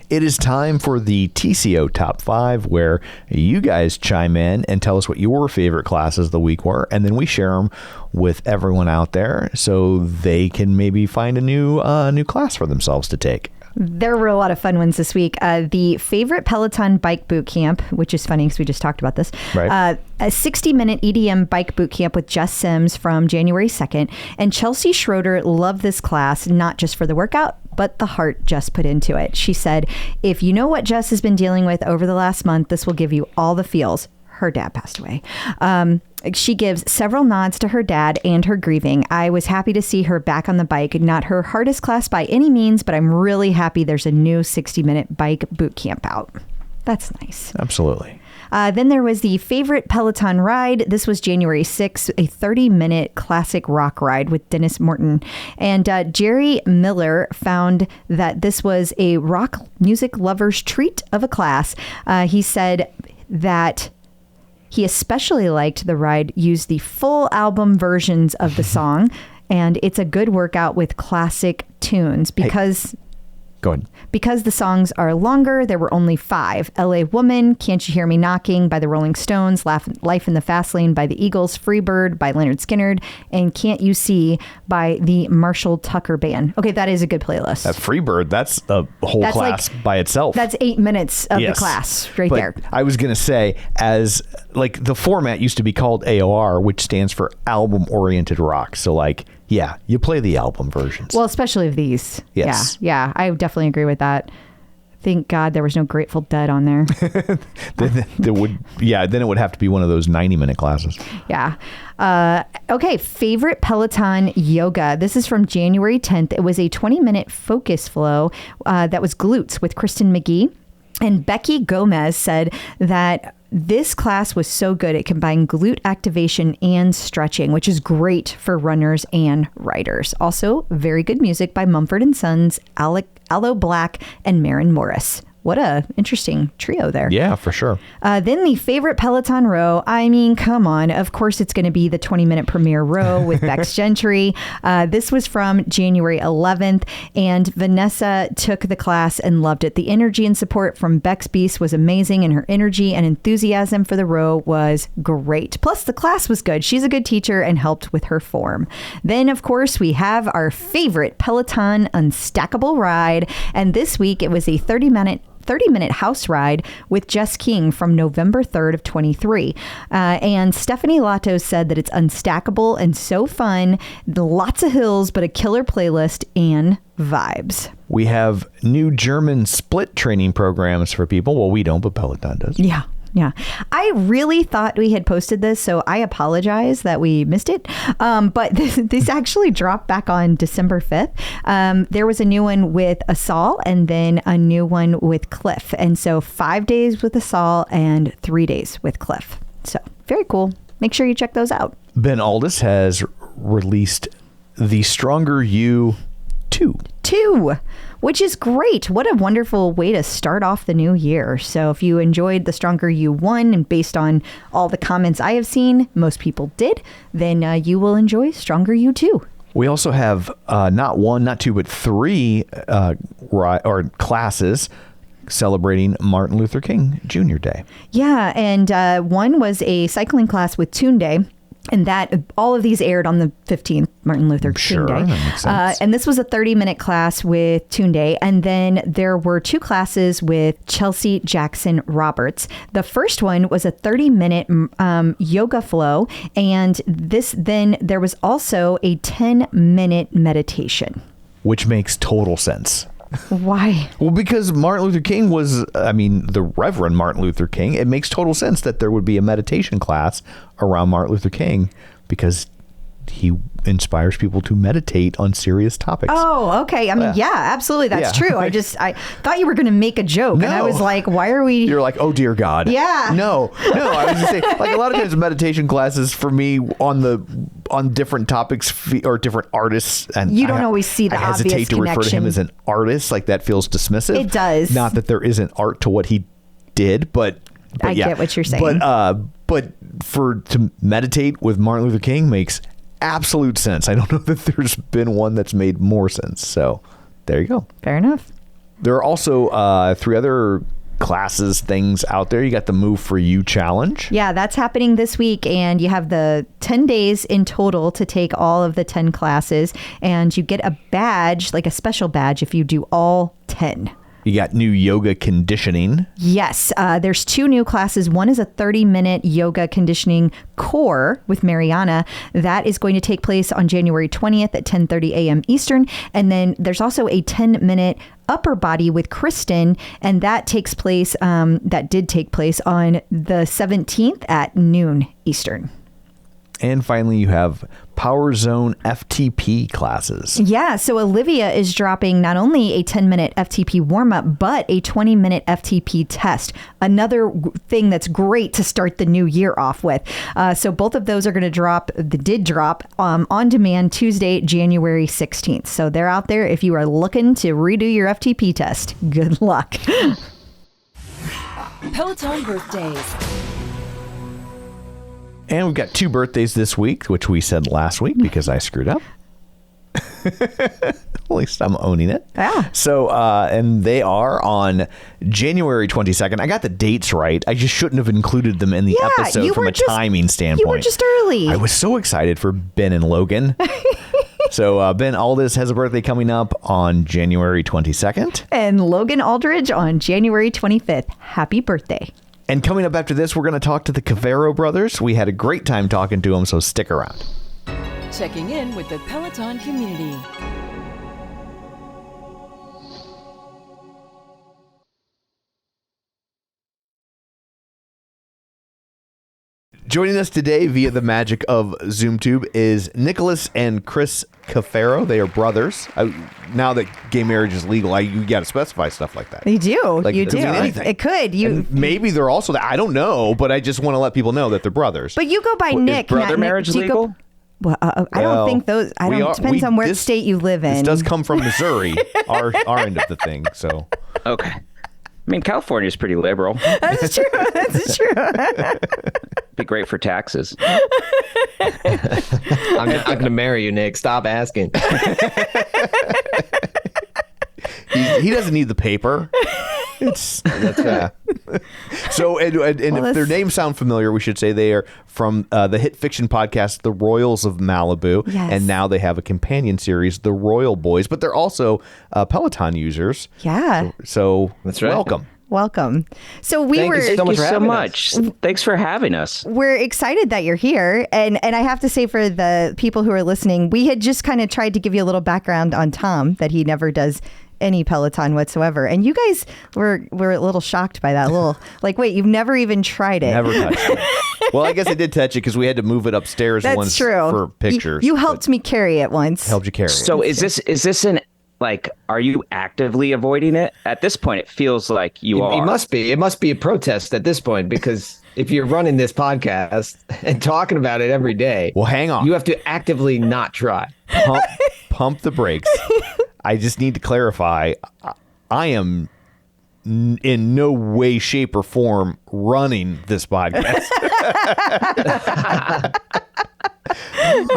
It is time for the TCO Top 5, where you guys chime in and tell us what your favorite classes of the week were, and then we share them with everyone out there so they can maybe find a new class for themselves to take. There were a lot of fun ones this week. The favorite Peloton bike boot camp, which is funny because we just talked about this. Right. A 60-minute EDM bike boot camp with Jess Sims from January 2nd. And Chelsea Schroeder loved this class, not just for the workout, but the heart Jess put into it. She said, if you know what Jess has been dealing with over the last month, this will give you all the feels. Her dad passed away. She gives several nods to her dad and her grieving. I was happy to see her back on the bike. Not her hardest class by any means, but I'm really happy there's a new 60-minute bike boot camp out. That's nice. Absolutely. Then there was the favorite Peloton ride. This was January 6th, a 30-minute classic rock ride with Dennis Morton. And Jerry Miller found that this was a rock music lover's treat of a class. He said that he especially liked the ride used the full album versions of the song, and it's a good workout with classic tunes because... Go ahead. Because the songs are longer, there were only 5. LA Woman, Can't You Hear Me Knocking by the Rolling Stones, Life in the Fast Lane by the Eagles, Freebird by Leonard Skinner, and Can't You See by the Marshall Tucker Band. Okay, that is a good playlist. Freebird, that's a whole class by itself. That's 8 minutes of the class right there. I was going to say, as like the format used to be called AOR, which stands for Album Oriented Rock. So like, yeah, you play the album versions. Well, especially of these. Yes. Yeah, I definitely agree with that. Thank God there was no Grateful Dead on there. Then it would have to be one of those 90-minute classes. Yeah. Okay. Favorite Peloton yoga. This is from January 10th. It was a 20-minute focus flow that was glutes with Kristen McGee. And Becky Gomez said that this class was so good. It combined glute activation and stretching, which is great for runners and riders. Also, very good music by Mumford & Sons, Aloe Black, and Maren Morris. What a interesting trio there. Yeah, for sure. Then the favorite Peloton row. I mean, come on. Of course, it's going to be the 20-minute premiere row with Becs Gentry. This was from January 11th, and Vanessa took the class and loved it. The energy and support from Becs Beast was amazing, and her energy and enthusiasm for the row was great. Plus, the class was good. She's a good teacher and helped with her form. Then, of course, we have our favorite Peloton Unstackable ride, and this week it was a 30-minute house ride with Jess King from November 3rd of 23. And Stephanie Lato said that it's unstackable and so fun. Lots of hills, but a killer playlist and vibes. We have new German split training programs for people. Well, we don't, but Peloton does. Yeah. I really thought we had posted this, so I apologize that we missed it. But this actually dropped back on December 5th. There was a new one with Asal and then a new one with Cliff. And so 5 days with Asal and 3 days with Cliff. So very cool. Make sure you check those out. Ben Alldis has released the Stronger You 2. Which is great. What a wonderful way to start off the new year. So if you enjoyed the Stronger You 1, and based on all the comments I have seen, most people did, then you will enjoy Stronger You 2. We also have not one, not two, but three classes celebrating Martin Luther King Jr. Day. Yeah, and one was a cycling class with Tunde. And that all of these aired on the 15th, Martin Luther King Day. That makes sense. And this was a 30-minute class with Tunde. And then there were two classes with Chelsea Jackson Roberts. The first one was a 30-minute yoga flow. And then there was also a 10-minute meditation. Which makes total sense. Why? Well, because Martin Luther King the Reverend Martin Luther King. It makes total sense that there would be a meditation class around Martin Luther King because he inspires people to meditate on serious topics. Oh, okay. I mean, yeah, absolutely. That's true. I thought you were going to make a joke. No. And I was like, why are we... You're like, oh, dear God. Yeah. No. I was just saying, like a lot of times meditation classes for me on different topics or different artists. And you don't always see the obvious connection. I hesitate to refer to him as an artist. Like that feels dismissive. It does. Not that there isn't art to what he did, but I get what you're saying. But to meditate with Martin Luther King makes absolute sense. I don't know that there's been one that's made more sense. So there you go. Fair enough. There are also three other classes, things out there. You got the Move For You challenge. Yeah, that's happening this week. And you have the 10 days in total to take all of the 10 classes. And you get a badge, like a special badge, if you do all 10. You got new yoga conditioning. Yes. There's two new classes. One is a 30-minute yoga conditioning core with Mariana. That is going to take place on January 20th at 10:30 a.m. Eastern. And then there's also a 10-minute upper body with Kristen. And that did take place on the 17th at noon Eastern. And finally, you have Power Zone FTP classes. Yeah, so Olivia is dropping not only a 10-minute FTP warm-up, but a 20-minute FTP test. Another thing that's great to start the new year off with. So both of those are going to did drop on demand Tuesday, January 16th. So they're out there if you are looking to redo your FTP test. Good luck. Peloton birthdays. And we've got two birthdays this week, which we said last week because I screwed up. At least I'm owning it. Yeah. So, and they are on January 22nd. I got the dates right. I just shouldn't have included them in the episode from a timing standpoint. You were just early. I was so excited for Ben and Logan. So Ben Alldis has a birthday coming up on January 22nd. And Logan Aldridge on January 25th. Happy birthday. And coming up after this, we're going to talk to the Cafero brothers. We had a great time talking to them, so stick around. Checking in with the Peloton community. Joining us today via the magic of ZoomTube is Nicholas and Chris Cafero. They are brothers. Now that gay marriage is legal, you got to specify stuff like that. You do. Like, You it could do. mean anything. It could. And maybe they're also I don't know, but I just want to let people know that they're brothers. But you go by Nick. Brother not marriage Nick. Do you go- legal? Well, I don't think those. Depends on what state you live in. This does come from Missouri, our end of the thing. So Okay. I mean, California's pretty liberal. That's true. That's true. Be great for taxes. I'm not going to marry you, Nick. Stop asking. he doesn't need the paper. So, and if their names sound familiar, we should say they are from the hit fiction podcast, The Royals of Malibu. Yes. And now they have a companion series, The Royal Boys, but they're also Peloton users. Yeah. So That's right. welcome. So we Thank were. you so Thank much you for so having much. us. Thanks for having us. We're excited that you're here. And I have to say, for the people who are listening, we had just kind of tried to give you a little background on Tom, that he never does any Peloton whatsoever. And you guys were a little shocked by that. Like, wait, you've never even tried it. Never touched it. Well, I guess I did touch it because we had to move it upstairs That's once true. for pictures. You helped me carry it once. Helped you carry it. So is this an like? Are you actively avoiding it? At this point, it feels like you are. It must be. It must be a protest at this point, because if you're running this podcast and talking about it every day, Well, hang on. you have to actively not try. Pump the brakes. I just need to clarify. I am in no way, shape, or form running this podcast.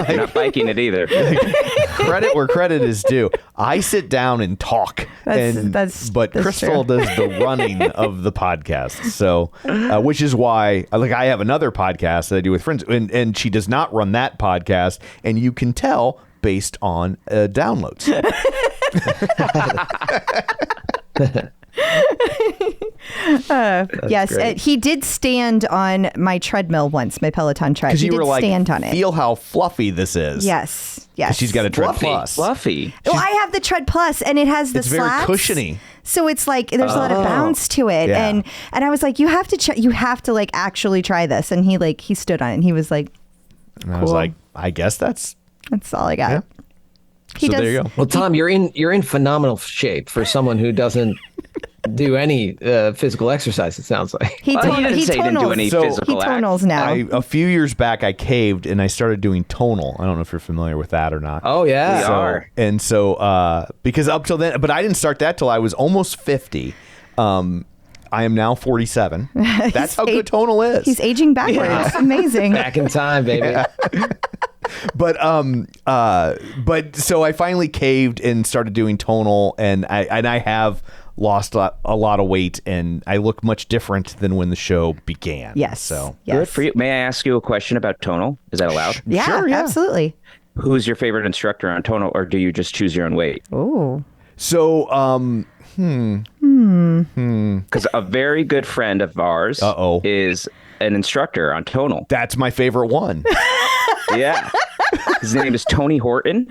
You're not biking it either. Credit where credit is due. I sit down and talk, but that's Crystal true. does the running of the podcast. So, which is why, I have another podcast that I do with friends, and she does not run that podcast, and you can tell based on downloads. Yes, he did stand on my treadmill once, my Peloton tread. Because He you did were like, stand on it. feel how fluffy this is. Yes. She's got a Tread Fluffy. Plus. Fluffy. Well, I have the Tread Plus, and it has the It's very slats. cushiony. So it's like there's a lot of bounce to it, Yeah. and I was like, you have to like actually try this, and he stood on it, and he was like, And I was Cool. like, I guess that's all I got. Yeah. He so does. there you go. Well, Tom, you're in phenomenal shape for someone who doesn't do any physical exercise. It sounds like. He Well, tonal- you didn't he say you didn't do tonals. any So- He physical act. tonals now. A few years back, I caved and I started doing tonal. I don't know if you're familiar with that or not. Oh yeah. We are. And so, because up till then, but I didn't start that till I was almost 50. I am now 47. That's how good tonal is. He's aging backwards. Amazing. Back in time, baby. But so I finally caved and started doing tonal, and I have lost a lot of weight, and I look much different than when the show began. Yes. So yes. Good for you. May I ask you a question about tonal? Is that allowed? Yeah, Sure, yeah. absolutely. Who's your favorite instructor on tonal, or do you just choose your own weight? Oh. So Because a very good friend of ours Uh-oh. is an instructor on tonal. that's my favorite one. Yeah. His name is Tony Horton.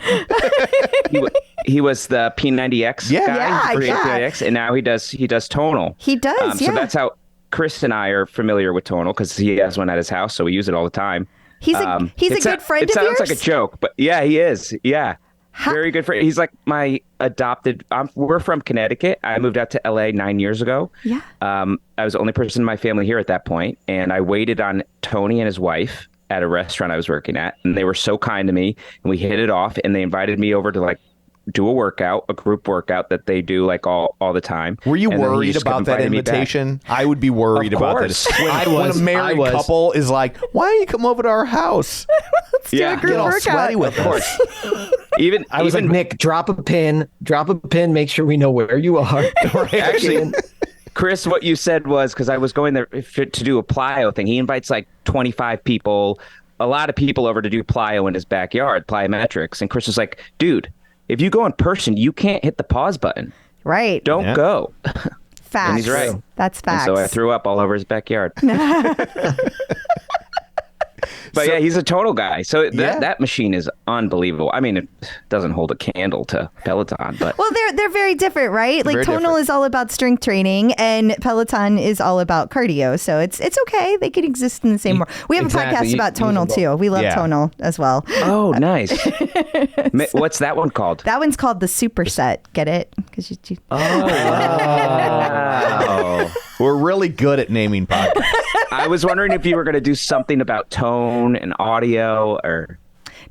He was the P90X Yeah. guy Yeah, for yeah. P90X, and now he does tonal. He does, So yeah. that's how Chris and I are familiar with tonal, because he has one at his house, so we use it all the time. He's a good friend it of sounds yours? like a joke, but yeah, he is. Yeah. Very good friend. He's like my adopted. We're from Connecticut. I moved out to LA 9 years ago. Yeah. I was the only person in my family here at that point, and I waited on Tony and his wife at a restaurant I was working at, and they were so kind to me, and we hit it off, and they invited me over to like do a group workout that they do like all the time. Were you And then he worried just kept about that inviting me back. invitation? I would be worried Of about course. that. When a married couple is like, "Why don't you come over to our house? Let's do a group Get all workout. sweaty with Of us." course. Even I was like, Nick, drop a pin, make sure we know where you are. Actually, Chris, what you said was, because I was going there to do a plyo thing. He invites like 25 people, a lot of people over to do plyo in his backyard, plyometrics. And Chris was like, dude, if you go in person, you can't hit the pause button. Right. Don't Yeah. go. Facts. And he's right. That's And facts. so I threw up all over his backyard. But yeah, he's a tonal guy. So Yeah. that machine is unbelievable. I mean, it doesn't hold a candle to Peloton, but Well, they're very different, right? Like Very tonal different. is all about strength training, and Peloton is all about cardio. So it's okay. They can exist in the same world. We have Exactly. a podcast about tonal too. We love Yeah. tonal as well. oh, nice. What's that one called? That one's called the Superset. Get it? Because you. Oh. We're really good at naming podcasts. I was wondering if you were going to do something about tone and audio, or.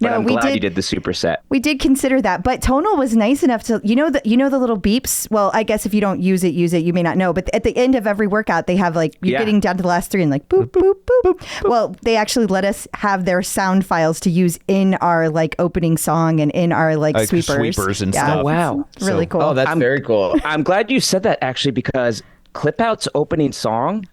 But No, I'm we glad did- you did the superset. We did consider that, but tonal was nice enough to the little beeps. Well, I guess if you don't use it, you may not know. But at the end of every workout, they have like you're Yeah. getting down to the last three and like boop boop boop. Well, they actually let us have their sound files to use in our like opening song and in our like sweepers. And Yeah. stuff. Oh, wow. It's really cool. Oh, that's very cool. I'm glad you said that actually, because Clipout's opening song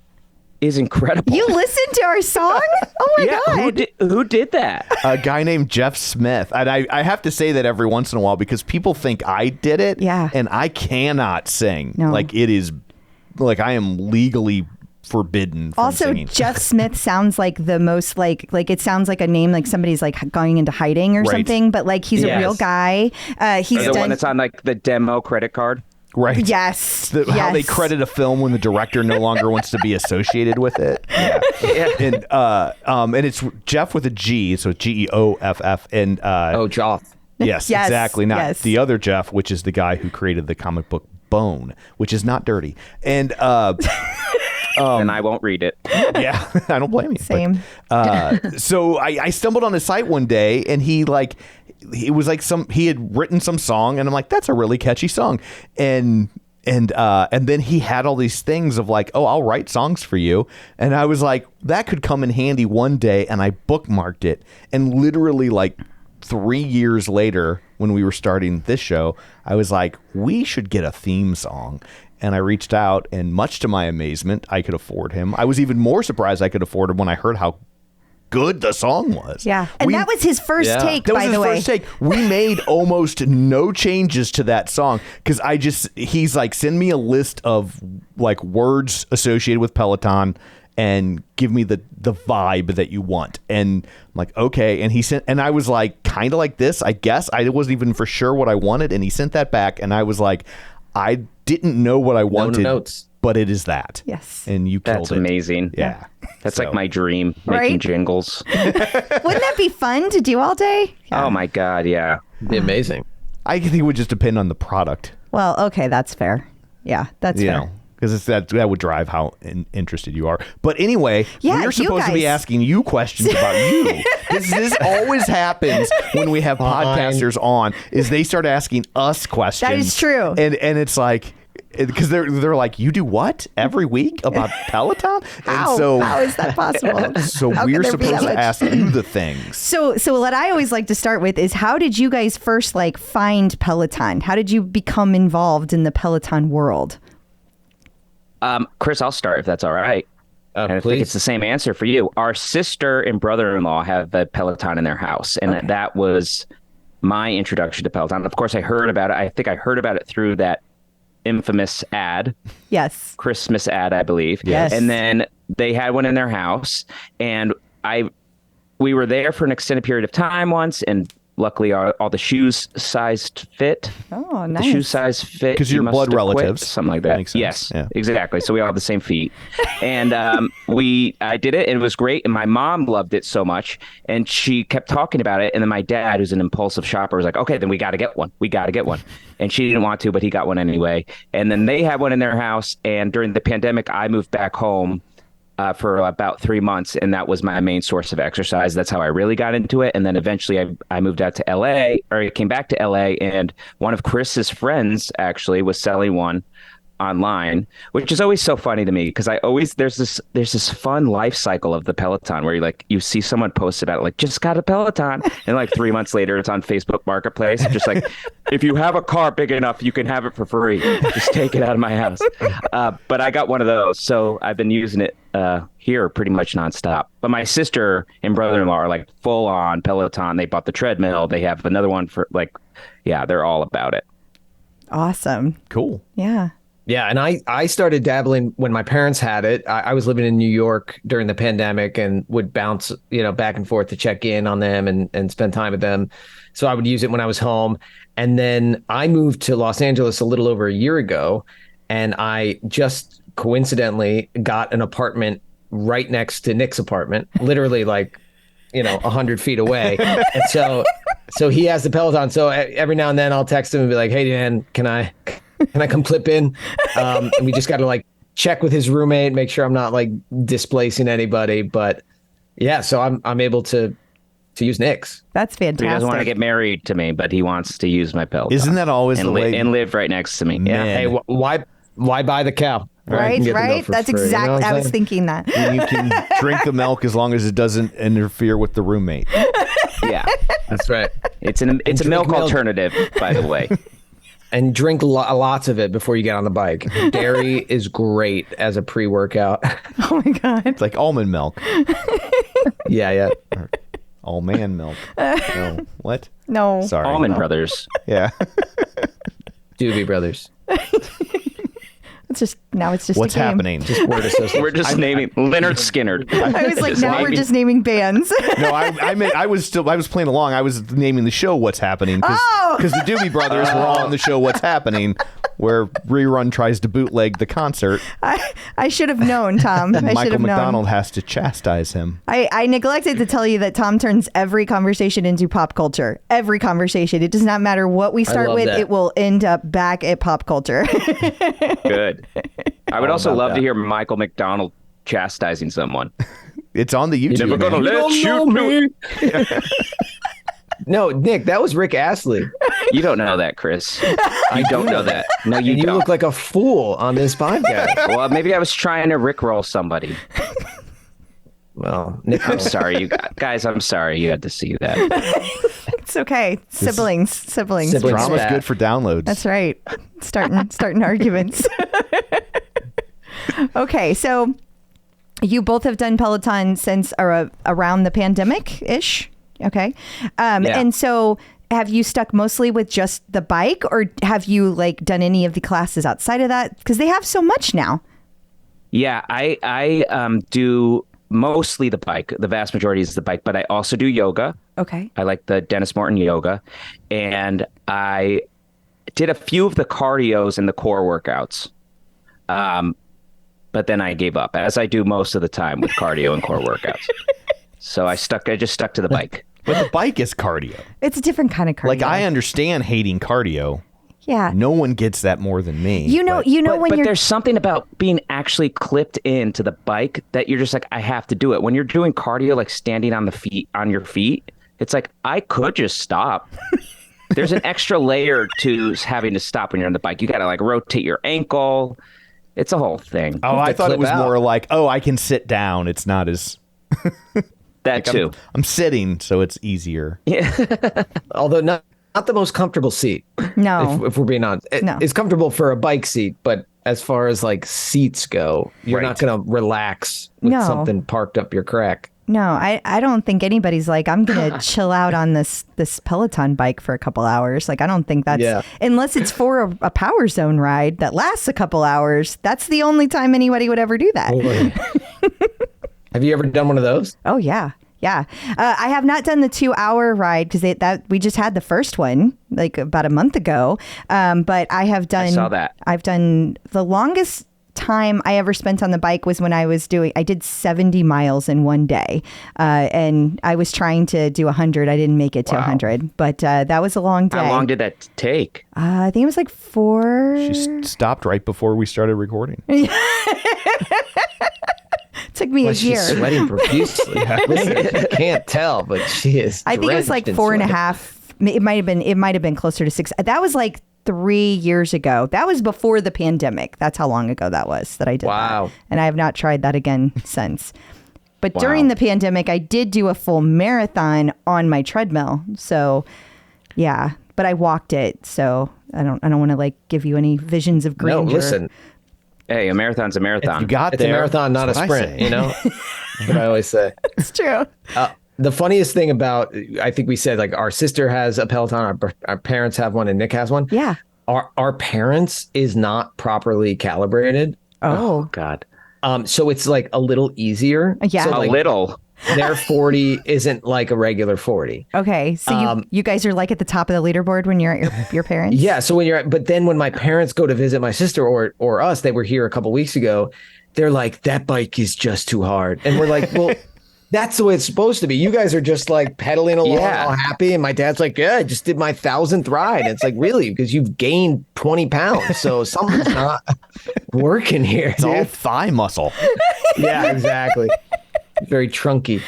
is incredible. You listened to our song? Oh my yeah, god! who did that? A guy named Jeff Smith. And I have to say that every once in a while because people think I did it. Yeah. And I cannot sing. No. Like it is like I am legally forbidden from Also, singing. Jeff Smith sounds like the most like it sounds like a name like somebody's like going into hiding or Right. something, but like he's a Yes. real guy. He's The done one that's on like the demo credit card. Right. yes, How they yes. credit a film when the director no longer wants to be associated with it. Yeah. And it's Jeff with a G, so Geoff. And Oh, Joff. yes, Yes, exactly. Not yes. the other Jeff, which is the guy who created the comic book Bone, which is not dirty. And And I won't read it. yeah, I don't blame you. but, Same. so I stumbled on his site one day, and he was like he had written some song, and I'm like, that's a really catchy song, and then he had all these things of like, oh, I'll write songs for you, and I was like, that could come in handy one day, and I bookmarked it, and literally like 3 years later, when we were starting this show, I was like, we should get a theme song. And I reached out, and much to my amazement, I could afford him. I was even more surprised I could afford him when I heard how good the song was. Yeah, and that was his first Yeah. take. That was by his the way, first take. We made almost no changes to that song because he's like, send me a list of like words associated with Peloton and give me the vibe that you want. And I'm like, okay. And he sent, and I was like, kind of like this, I guess. I wasn't even for sure what I wanted. And he sent that back, and I was like, I didn't know what I wanted, notes. but it is that. Yes. And you killed That's it. amazing. Yeah. That's So- like my dream, making Right? jingles. Wouldn't that be fun to do all day? Oh my God, yeah. Be amazing. I think it would just depend on the product. Well, okay, that's fair. Yeah, that's You fair. know, because that would drive how interested you are. But anyway, Yeah, we're you supposed to be guys. asking you questions about you. This always happens when we have podcasters on, is they start asking us questions. That is true. And it's like, because they're like, you do what every week about Peloton? How? And so How is that possible? so How we're could there be supposed that to much? ask you the things. So what I always like to start with is, how did you guys first like find Peloton? How did you become involved in the Peloton world? Chris, I'll start if that's all right. And I think Please. it's the same answer for you. Our sister and brother-in-law have a Peloton in their house, and that was my introduction to Peloton. Of course, I heard about it. I think I heard about it through that infamous ad, Yes. Christmas ad, I believe. Yes. And then they had one in their house, and we were there for an extended period of time once, and luckily all the shoes sized fit. Oh, The nice. shoe size fit. 'Cause you're you must blood have quit, relatives. something like that. Makes sense. Yes, Yeah. exactly. So we all have the same feet, and I did it, and it was great. And my mom loved it so much, and she kept talking about it. And then my dad, who's an impulsive shopper, was like, "Okay, then we got to get one. We got to get one." And she didn't want to, but he got one anyway. And then they had one in their house. And during the pandemic, I moved back home for about 3 months, and that was my main source of exercise. That's how I really got into it. And then eventually I moved out to LA, or I came back to LA, and one of Chris's friends actually was selling one online, which is always so funny to me, because there's this fun life cycle of the Peloton where you see someone post about it, like, just got a Peloton, and like 3 months later it's on Facebook Marketplace, just like, if you have a car big enough, you can have it for free, just take it out of my house. But I got one of those, so I've been using it here pretty much nonstop. But my sister and brother-in-law are like full on Peloton. They bought the treadmill, they have another one for they're all about it. Awesome. Cool. Yeah. Yeah, and I started dabbling when my parents had it. I was living in New York during the pandemic and would bounce, back and forth to check in on them and spend time with them. So I would use it when I was home. And then I moved to Los Angeles a little over a year ago, and I just coincidentally got an apartment right next to Nick's apartment, literally 100 feet away. And so he has the Peloton. So every now and then I'll text him and be like, "Hey, Dan, can I come clip in?" And we just got to check with his roommate, make sure I'm not displacing anybody. But yeah, so I'm able to use Nick's. That's fantastic. He doesn't want to get married to me, but he wants to use my Peloton. Isn't that always the way? And live right next to me. Man. Yeah. Hey, why buy the cow? Right. That's free, exactly. I was thinking that. You can drink the milk as long as it doesn't interfere with the roommate. Yeah, that's right. It's a milk alternative, by the way. And drink lots of it before you get on the bike. Dairy is great as a pre-workout. Oh my God. It's like almond milk. Yeah. All-man milk. No. What? No. Sorry. Almond Brothers. Yeah. Doobie Brothers. It's just What's a game. happening? Just word association. We're just naming Leonard Skinner. I was like, now we're just naming bands. No, I was playing along. I was naming the show What's Happening because the Doobie Brothers were all on the show What's Happening, where Rerun tries to bootleg the concert. I should have known, Tom. I should Michael have known. McDonald has to chastise him. I neglected to tell you that Tom turns every conversation into pop culture. Every conversation. It does not matter what we start with. that. It will end up back at pop culture. Good. I would All also about love that. to hear Michael McDonald chastising someone. It's on the YouTube. You're never gonna man. let shoot me. No, Nick, that was Rick Astley. You don't know that, Chris. You don't know that. No, you And you don't. look like a fool on this podcast. Well, maybe I was trying to rickroll somebody. Well, Nick, I'm sorry, guys. I'm sorry you had to see that. It's okay. Siblings. Drama's bad. good for downloads. That's right. Starting arguments. Okay, so you both have done Peloton since around the pandemic-ish. Okay. And so have you stuck mostly with just the bike, or have you done any of the classes outside of that? Because they have so much now. Yeah, I do mostly the bike. The vast majority is the bike, but I also do yoga. Okay. I like the Dennis Morton yoga. And I did a few of the cardios and the core workouts. But then I gave up, as I do most of the time with cardio and core workouts. So I just stuck to the bike. But the bike is cardio. It's a different kind of cardio. I understand hating cardio. Yeah. No one gets that more than me. But But there's something about being actually clipped into the bike that you're just like, I have to do it. When you're doing cardio, standing on your feet, it's like, I could just stop. There's an extra layer to having to stop when you're on the bike. You got to rotate your ankle. It's a whole thing. Oh, I thought it was clip out. more I can sit down. It's not as... That too. I'm sitting, so it's easier. although not the most comfortable seat. No. If we're being honest. No. It's comfortable for a bike seat, but as far as seats go, you're Right. not going to relax with No. something parked up your crack. No, I don't think anybody's I'm going to chill out on this Peloton bike for a couple hours. I don't think that's, Yeah. unless it's for a power zone ride that lasts a couple hours. That's the only time anybody would ever do that. Have you ever done one of those? Oh, yeah. Yeah. I have not done the 2-hour ride because we just had the first one about a month ago. But I have done. I saw that. I've done the longest time I ever spent on the bike was when I did 70 miles in one day. And I was trying to do 100. I didn't make it to 100, but that was a long day. How long did that take? I think it was 4. She stopped right before we started recording. Took me a year. She's sweating profusely. Listen, you can't tell, but she is. I think it was drenched in 4.5. It might have been closer to 6. That was 3 years ago. That was before the pandemic. That's how long ago that was that I did Wow. that. And I have not tried that again since. But during the pandemic, I did do a full marathon on my treadmill. So, yeah, but I walked it. So I don't want to give you any visions of No, grandeur. listen. Hey, a marathon's a marathon. You got It's there. a marathon, not a That's what I sprint, say. you know? That's what I always say. It's true. The funniest thing about, I think we said, our sister has a Peloton, our parents have one, and Nick has one. Yeah. our parents is not properly calibrated. Oh. God. So it's like a little easier. Yeah. So A like little. their 40 isn't like a regular 40. Okay. So you guys are like at the top of the leaderboard when you're at your parents? Yeah. So but then when my parents go to visit my sister or us, they were here a couple weeks ago. They're like, that bike is just too hard. And we're like, well, that's the way it's supposed to be. You guys are just like pedaling along all happy. And my dad's like, yeah, I just did my 1,000th ride. And it's like, really? Because you've gained 20 pounds. So something's not working here. It's all thigh muscle. Yeah, exactly. Very trunky.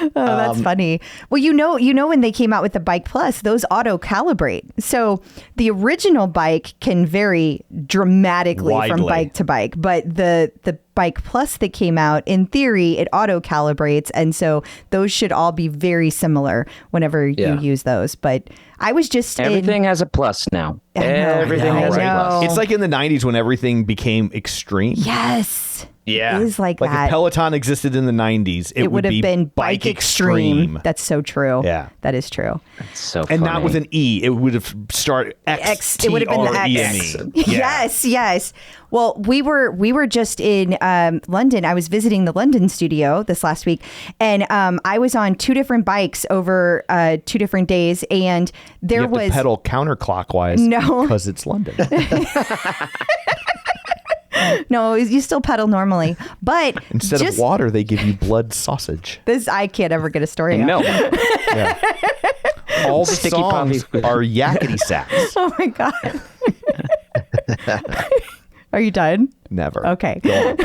Oh, that's funny. Well, you know, when they came out with the Bike Plus, those auto calibrate. So the original bike can vary dramatically from Widely. bike to bike, but the Bike Plus that came out, in theory, it auto calibrates, and so those should all be very similar whenever you use those. But I was just Everything has a plus now. I know, Everything I has a know. plus. It's like in the 90s when everything became extreme. Yes. Yeah. It is like Like that. if Peloton existed in the 90s, it would have be been Bike Extreme. That's so true. Yeah. That is true. It's so And not funny. with an E. It would have started X. It would have been the X. Yes, yes. Well, we were just in London. I was visiting the London studio this last week, and I was on 2 different bikes over 2 different days, and there You have was to pedal counterclockwise. No. Because it's London. no, you still pedal normally, but Instead just of water, they give you blood sausage. this. I can't ever get a story And out. milk. All the Sticky songs puppy. are yakety sax. Oh my god. Are you done? Never. Okay. Go on.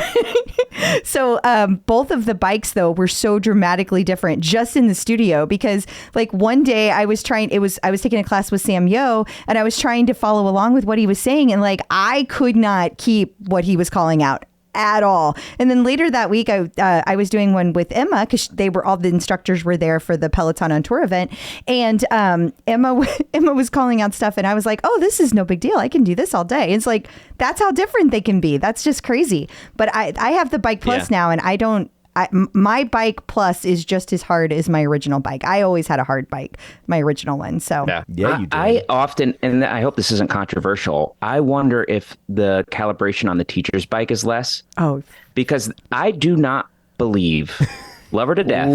So both of the bikes though were so dramatically different just in the studio, because like one day I was taking a class with Sam Yo, and I was trying to follow along with what he was saying, and like I could not keep what he was calling out at all. And then later that week, I was doing one with Emma, because all the instructors were there for the Peloton on Tour event, and Emma was calling out stuff, and I was like, oh, this is no big deal. I can do this all day. It's like, that's how different they can be. That's just crazy. But I have the Bike Plus now, and my Bike Plus is just as hard as my original bike. I always had a hard bike, my original one. So Yeah, you do. I often, and I hope this isn't controversial, I wonder if the calibration on the teacher's bike is less. Oh, Because I do not believe, love her to death,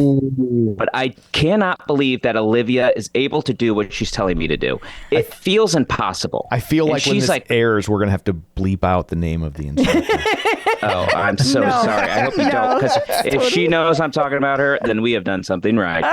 but I cannot believe that Olivia is able to do what she's telling me to do. It feels impossible. I feel And like when she's this airs, we're going to have to bleep out the name of the instructor. oh, I'm so No. sorry. I hope you don't, because if she knows I'm talking about her, then we have done something right.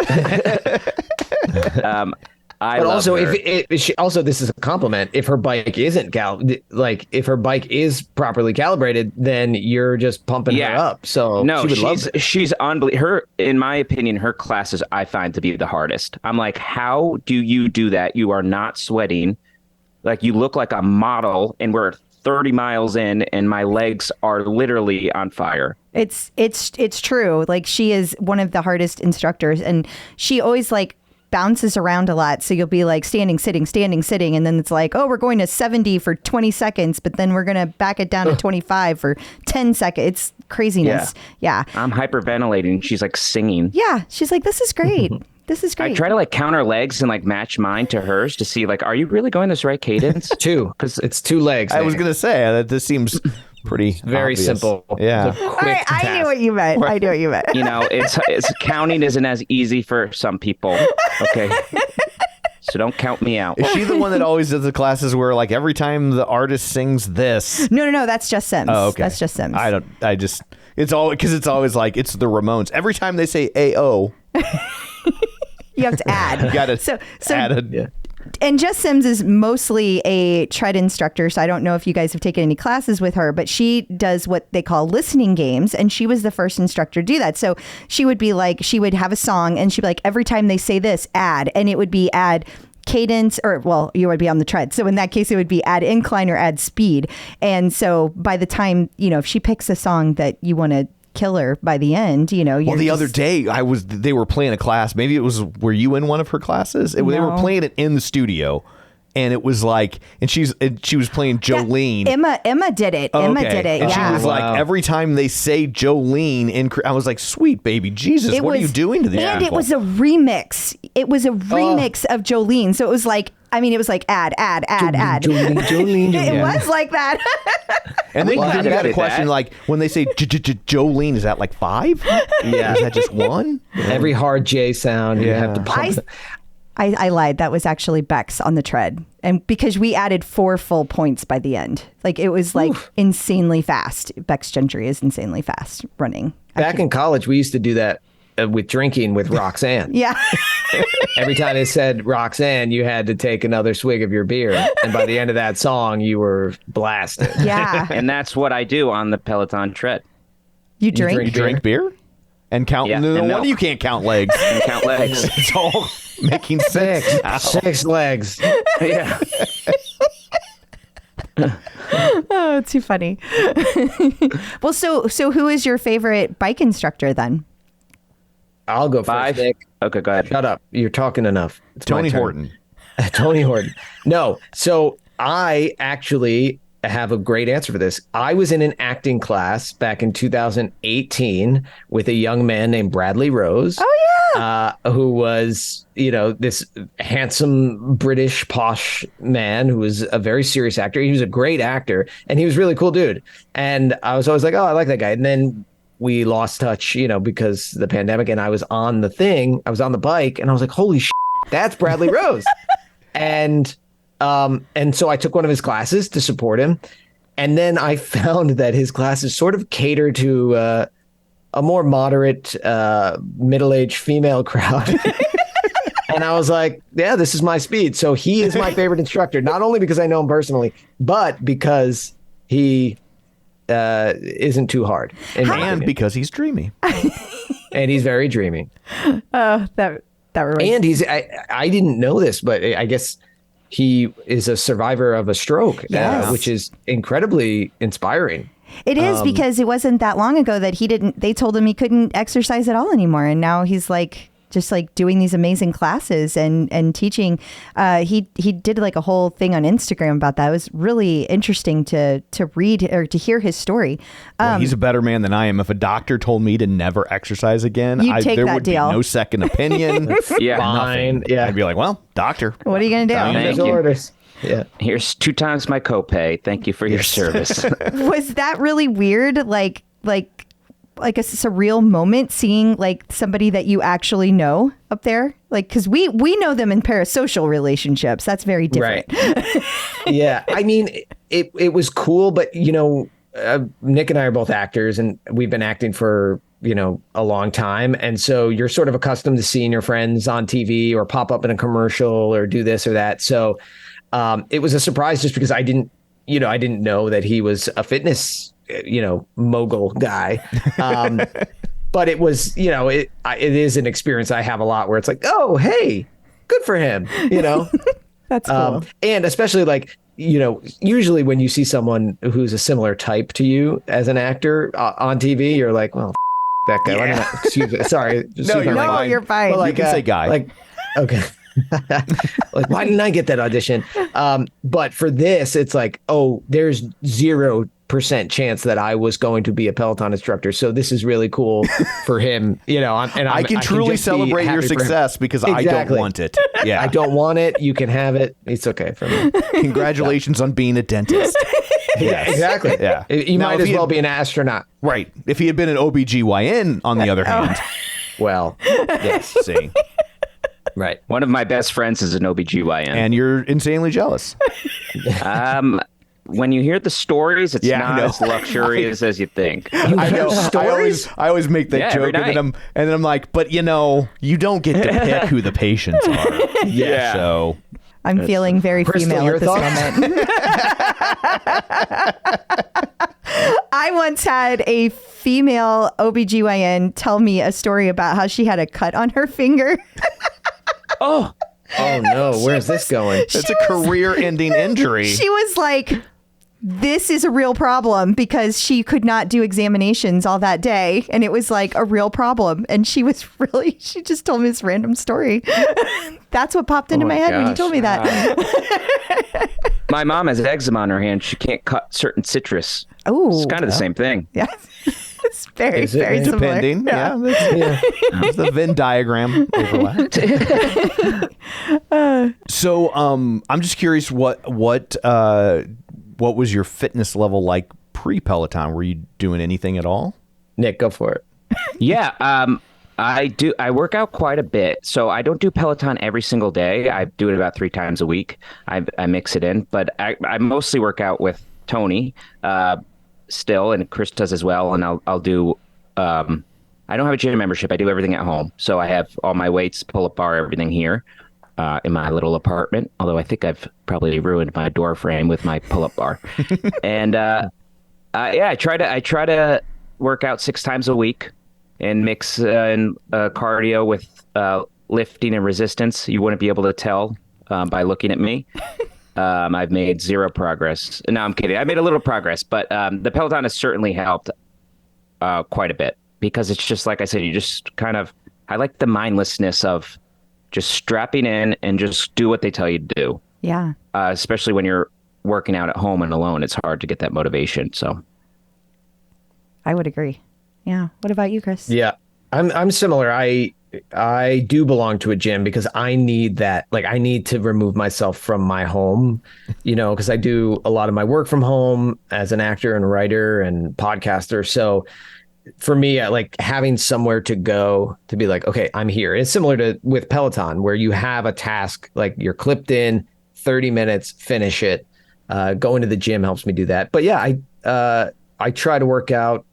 I But love also, her. if she also, this is a compliment. If her bike isn't if her bike is properly calibrated, then you're just pumping her up. So no, she would love it. she's unbelievable. In my opinion, her classes I find to be the hardest. I'm like, how do you do that? You are not sweating, like you look like a model, and we're 30 miles in, and my legs are literally on fire. it's true. Like, she is one of the hardest instructors, and she always like bounces around a lot. So you'll be like standing, sitting, and then it's like, oh, we're going to 70 for 20 seconds, but then we're going to back it down to 25 for 10 seconds. It's craziness. Yeah. I'm hyperventilating. She's like singing. Yeah. She's like, this is great. This is great. I try to like count her legs and like match mine to hers to see like, are you really going this right cadence? 2, because it's 2 legs. I was going to say that this seems pretty very obvious. simple. Yeah. It's a All quick right, I task. knew what you meant. I knew what you meant. You know, it's counting isn't as easy for some people. Okay. So don't count me out. Is she the one that always does the classes where like every time the artist sings this? No. That's just Sims. Oh, okay. That's just Sims. It's always like it's the Ramones. Every time they say AO, You have to add. you got to So add a And Jess Sims is mostly a tread instructor, so I don't know if you guys have taken any classes with her, but she does what they call listening games, and she was the first instructor to do that. So she would be like, she would have a song, and she'd be like, every time they say this, add, and it would be add cadence, or well, you would be on the tread. So in that case, it would be add incline or add speed. And so by the time, if she picks a song that you want to killer by the end, Well, the other day they were playing a class. Maybe were you in one of her classes? They were playing it in the studio, and it was like, and she was playing Jolene. Emma did it. Oh, Emma okay. did it. And Yeah. she was like, every time they say Jolene, I was like, sweet baby Jesus, what are you doing to these And people? it was a remix. It was a remix of Jolene. So it was like, I mean, it was like ad. Jolene. It was like that. And then Well, you I got a did question that. like when they say Jolene, is that like 5? Yeah. Is that just 1? Every hard J sound you have to pump. I lied. That was actually Becs on the tread. And because we added 4 full points by the end. Like it was like insanely fast. Becs Gentry is insanely fast running. Back in college, we used to do that with drinking with Roxanne. Yeah. Every time they said Roxanne, you had to take another swig of your beer. And by the end of that song, you were blasted. Yeah. And that's what I do on the Peloton tread. You drink? Drink beer? And count. Yeah, No and wonder milk. you can't count legs. And count legs. It's all making sense. Six legs. Yeah. Oh, too funny. Well, so who is your favorite bike instructor then? I'll go first, 5. Nick. Okay, go ahead. Shut up. You're talking enough. It's my Tony turn. Horton. Tony Horton. No. So I actually have a great answer for this. I was in an acting class back in 2018 with a young man named Bradley Rose. Oh, yeah. Who was, this handsome British posh man who was a very serious actor. He was a great actor and he was a really cool dude. And I was always like, oh, I like that guy. And then we lost touch, because the pandemic, and I was on the bike and I was like, holy shit, that's Bradley Rose. And so I took one of his classes to support him. And then I found that his classes sort of cater to a more moderate, middle-aged female crowd. And I was like, yeah, this is my speed. So he is my favorite instructor, not only because I know him personally, but because he isn't too hard. In my And opinion. because he's dreamy. And he's very dreamy. Oh, that reminds And I didn't know this, but I guess he is a survivor of a stroke, Yes. which is incredibly inspiring. It is because it wasn't that long ago that they told him he couldn't exercise at all anymore. And now he's just doing these amazing classes and teaching. He did like a whole thing on Instagram about that. It was really interesting to read or to hear his story. Well, he's a better man than I am. If a doctor told me to never exercise again, You'd take there that would deal. be no second opinion. Yeah. Fine. Nothing. Yeah. I'd be like, well, doctor. What are you going to do? Thank His you. orders. Yeah. Here's 2 times my copay. Thank you for your service. Was that really weird? Like a surreal moment seeing like somebody that you actually know up there? Like, because we know them in parasocial relationships. That's very different. Right. Yeah. I mean, it was cool, but Nick and I are both actors and we've been acting for, a long time. And so you're sort of accustomed to seeing your friends on TV or pop up in a commercial or do this or that. So it was a surprise just because I didn't know that he was a fitness, mogul guy. But it was, it is an experience I have a lot where it's like, oh, hey, good for him, That's cool. And especially usually when you see someone who's a similar type to you as an actor on TV, you're like, well, that guy. Yeah. Excuse me. Sorry. No, you're No, fine. you're fine. But You can say guy. Okay. Like, why didn't I get that audition? But for this, it's like, oh, there's 0% chance that I was going to be a Peloton instructor. So this is really cool for him, I can truly just be celebrate your happy for him. success because I don't Exactly. want it. Yeah. I don't want it. You can have it. It's okay for me. Congratulations on being a dentist. Yeah, exactly. Yeah. You Now, might if as he well had- be an astronaut. Right. If he had been an OBGYN, on the other hand. Well, Yes. See. right. One of my best friends is an OBGYN. And you're insanely jealous. When you hear the stories, it's Yeah, I not know. as luxurious as you think. I know. Stories? I always make that Yeah, every joke, and night. then I'm like, but you don't get to pick who the patients are. Yeah. So I'm feeling very Crystal, female your at this thoughts? moment. I once had a female OBGYN tell me a story about how she had a cut on her finger. Oh, Oh no, where's this going? it's a career-ending injury. She was like, this is a real problem because she could not do examinations all that day. And it was like a real problem. And she just told me this random story. That's what popped into Oh my my head when you gosh. told me that. my mom has eczema on her hand. She can't cut certain citrus. Oh, It's kind of the same thing. yeah. It's very, Is it? very similar. Depending. Yeah. That's the Venn diagram overlap. So I'm just curious what was your fitness level like pre-Peloton? Were you doing anything at all? Nick, go for it. Yeah, I work out quite a bit. So I don't do Peloton every single day. I do it about 3 times a week. I mix it in, but I mostly work out with Tony still, and Chris does as well. And I'll do, I don't have a gym membership. I do everything at home. So I have all my weights, pull-up bar, everything here in my little apartment. Although I think I've probably ruined my door frame with my pull-up bar. And I try to work out 6 times a week and mix cardio with lifting and resistance. You wouldn't be able to tell by looking at me. I've made 0 progress. No, I'm kidding. I made a little progress, but the Peloton has certainly helped quite a bit, because it's just like I said, you just kind of, I like the mindlessness of just strapping in and just do what they tell you to do. Yeah. Especially when you're working out at home and alone, it's hard to get that motivation. So I would agree. Yeah. What about you, Chris? Yeah, I'm similar. I do belong to a gym because I need that. Like, I need to remove myself from my home, because I do a lot of my work from home as an actor and writer and podcaster. So for me, like having somewhere to go to be like, okay, I'm here. It's similar to with Peloton, where you have a task, like you're clipped in 30 minutes, finish it. Going to the gym helps me do that. But yeah, I try to work out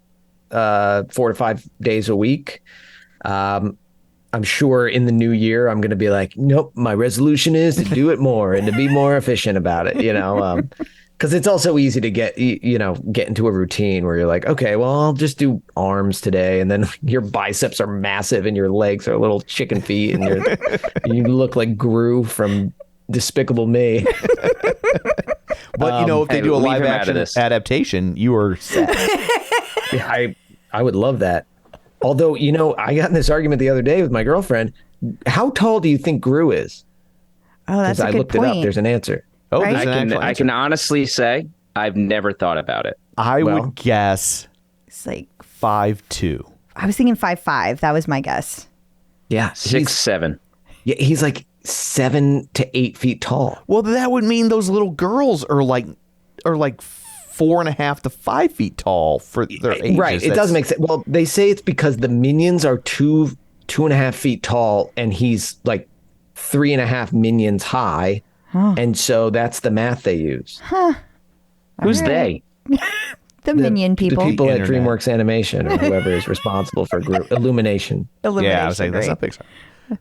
4 to 5 days a week. I'm sure in the new year, I'm going to be like, nope, my resolution is to do it more and to be more efficient about it, because it's also easy to get into a routine where you're like, okay, well, I'll just do arms today. And then your biceps are massive and your legs are little chicken feet and you look like Gru from Despicable Me. But, if they do a live action adaptation, you are set. Yeah, I would love that. Although, I got in this argument the other day with my girlfriend. How tall do you think Gru is? Oh, that's a good point. I looked it up. There's an answer. Oh, Right? I can honestly say I've never thought about it. I would guess It's like, 5'2". I was thinking 5'5". That was my guess. Yeah, 6'7". Yeah, he's like 7 to 8 feet tall. Well, that would mean those little girls are like 4.5 to 5 feet tall for their ages. Right. It does make sense. Well, they say it's because the minions are 2.5 feet tall and he's like 3.5 minions high. Huh. And so that's the math they use. Huh. Who's they? The minion people. The people at DreamWorks Animation or whoever is responsible for Illumination. Yeah, I was saying that's not Pixar.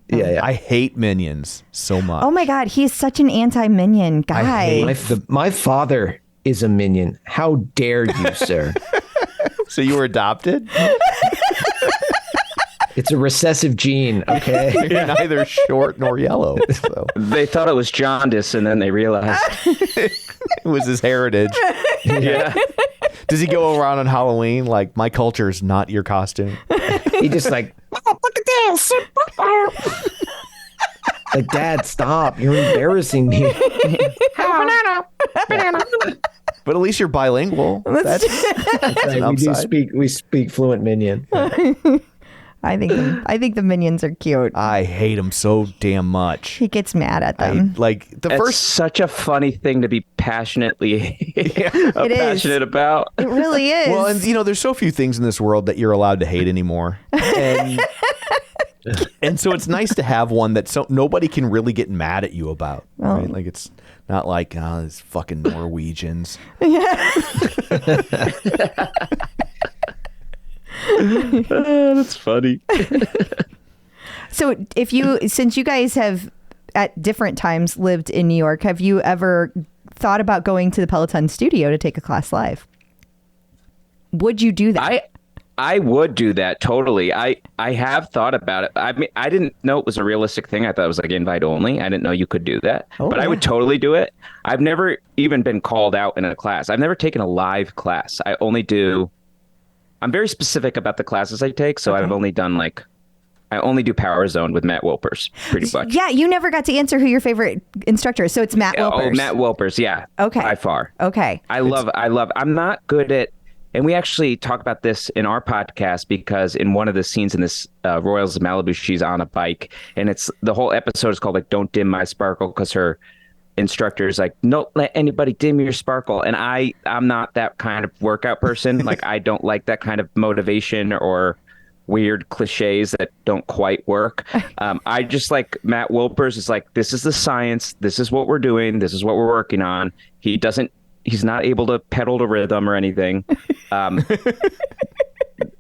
Yeah. I hate Minions so much. Oh my God, he's such an anti-minion guy. My father is a minion. How dare you, sir? So you were adopted? It's a recessive gene, okay? You're neither short nor yellow. So. They thought it was jaundice, and then they realized it was his heritage. Yeah. Does he go around on Halloween like, my culture is not your costume? He just like, oh, look at this. Like, Dad, stop. You're embarrassing me. But at least you're bilingual. That's right. We speak fluent minion. I think the minions are cute. I hate them so damn much. He gets mad at them. It's such a funny thing to be passionately passionate about. It really is. Well, and there's so few things in this world that you're allowed to hate anymore. And so it's nice to have one that nobody can really get mad at you about. Oh. Right? Like, it's not like, these fucking Norwegians. That's funny. So since you guys have at different times lived in New York, have you ever thought about going to the Peloton studio to take a class live? Would you do that? I would do that. Totally. I have thought about it. I mean, I didn't know it was a realistic thing. I thought it was like invite only. I didn't know you could do that, but I would totally do it. I've never even been called out in a class. I've never taken a live class. I'm very specific about the classes I take. So I've only done I only do Power Zone with Matt Wilpers, pretty much. Yeah, you never got to answer who your favorite instructor is. So it's Matt Wilpers. Oh, Matt Wilpers, yeah. Okay. By far. Okay. I'm not good at And we actually talk about this in our podcast because in one of the scenes in this Royals of Malibu, she's on a bike, and it's the whole episode is called like "Don't Dim My Sparkle" because her instructor is like, "Don't let anybody dim your sparkle." And I'm not that kind of workout person. Like I don't like that kind of motivation or weird cliches that don't quite work. I just like Matt Wilpers is like, this is the science. This is what we're doing. This is what we're working on. He's not able to pedal to rhythm or anything.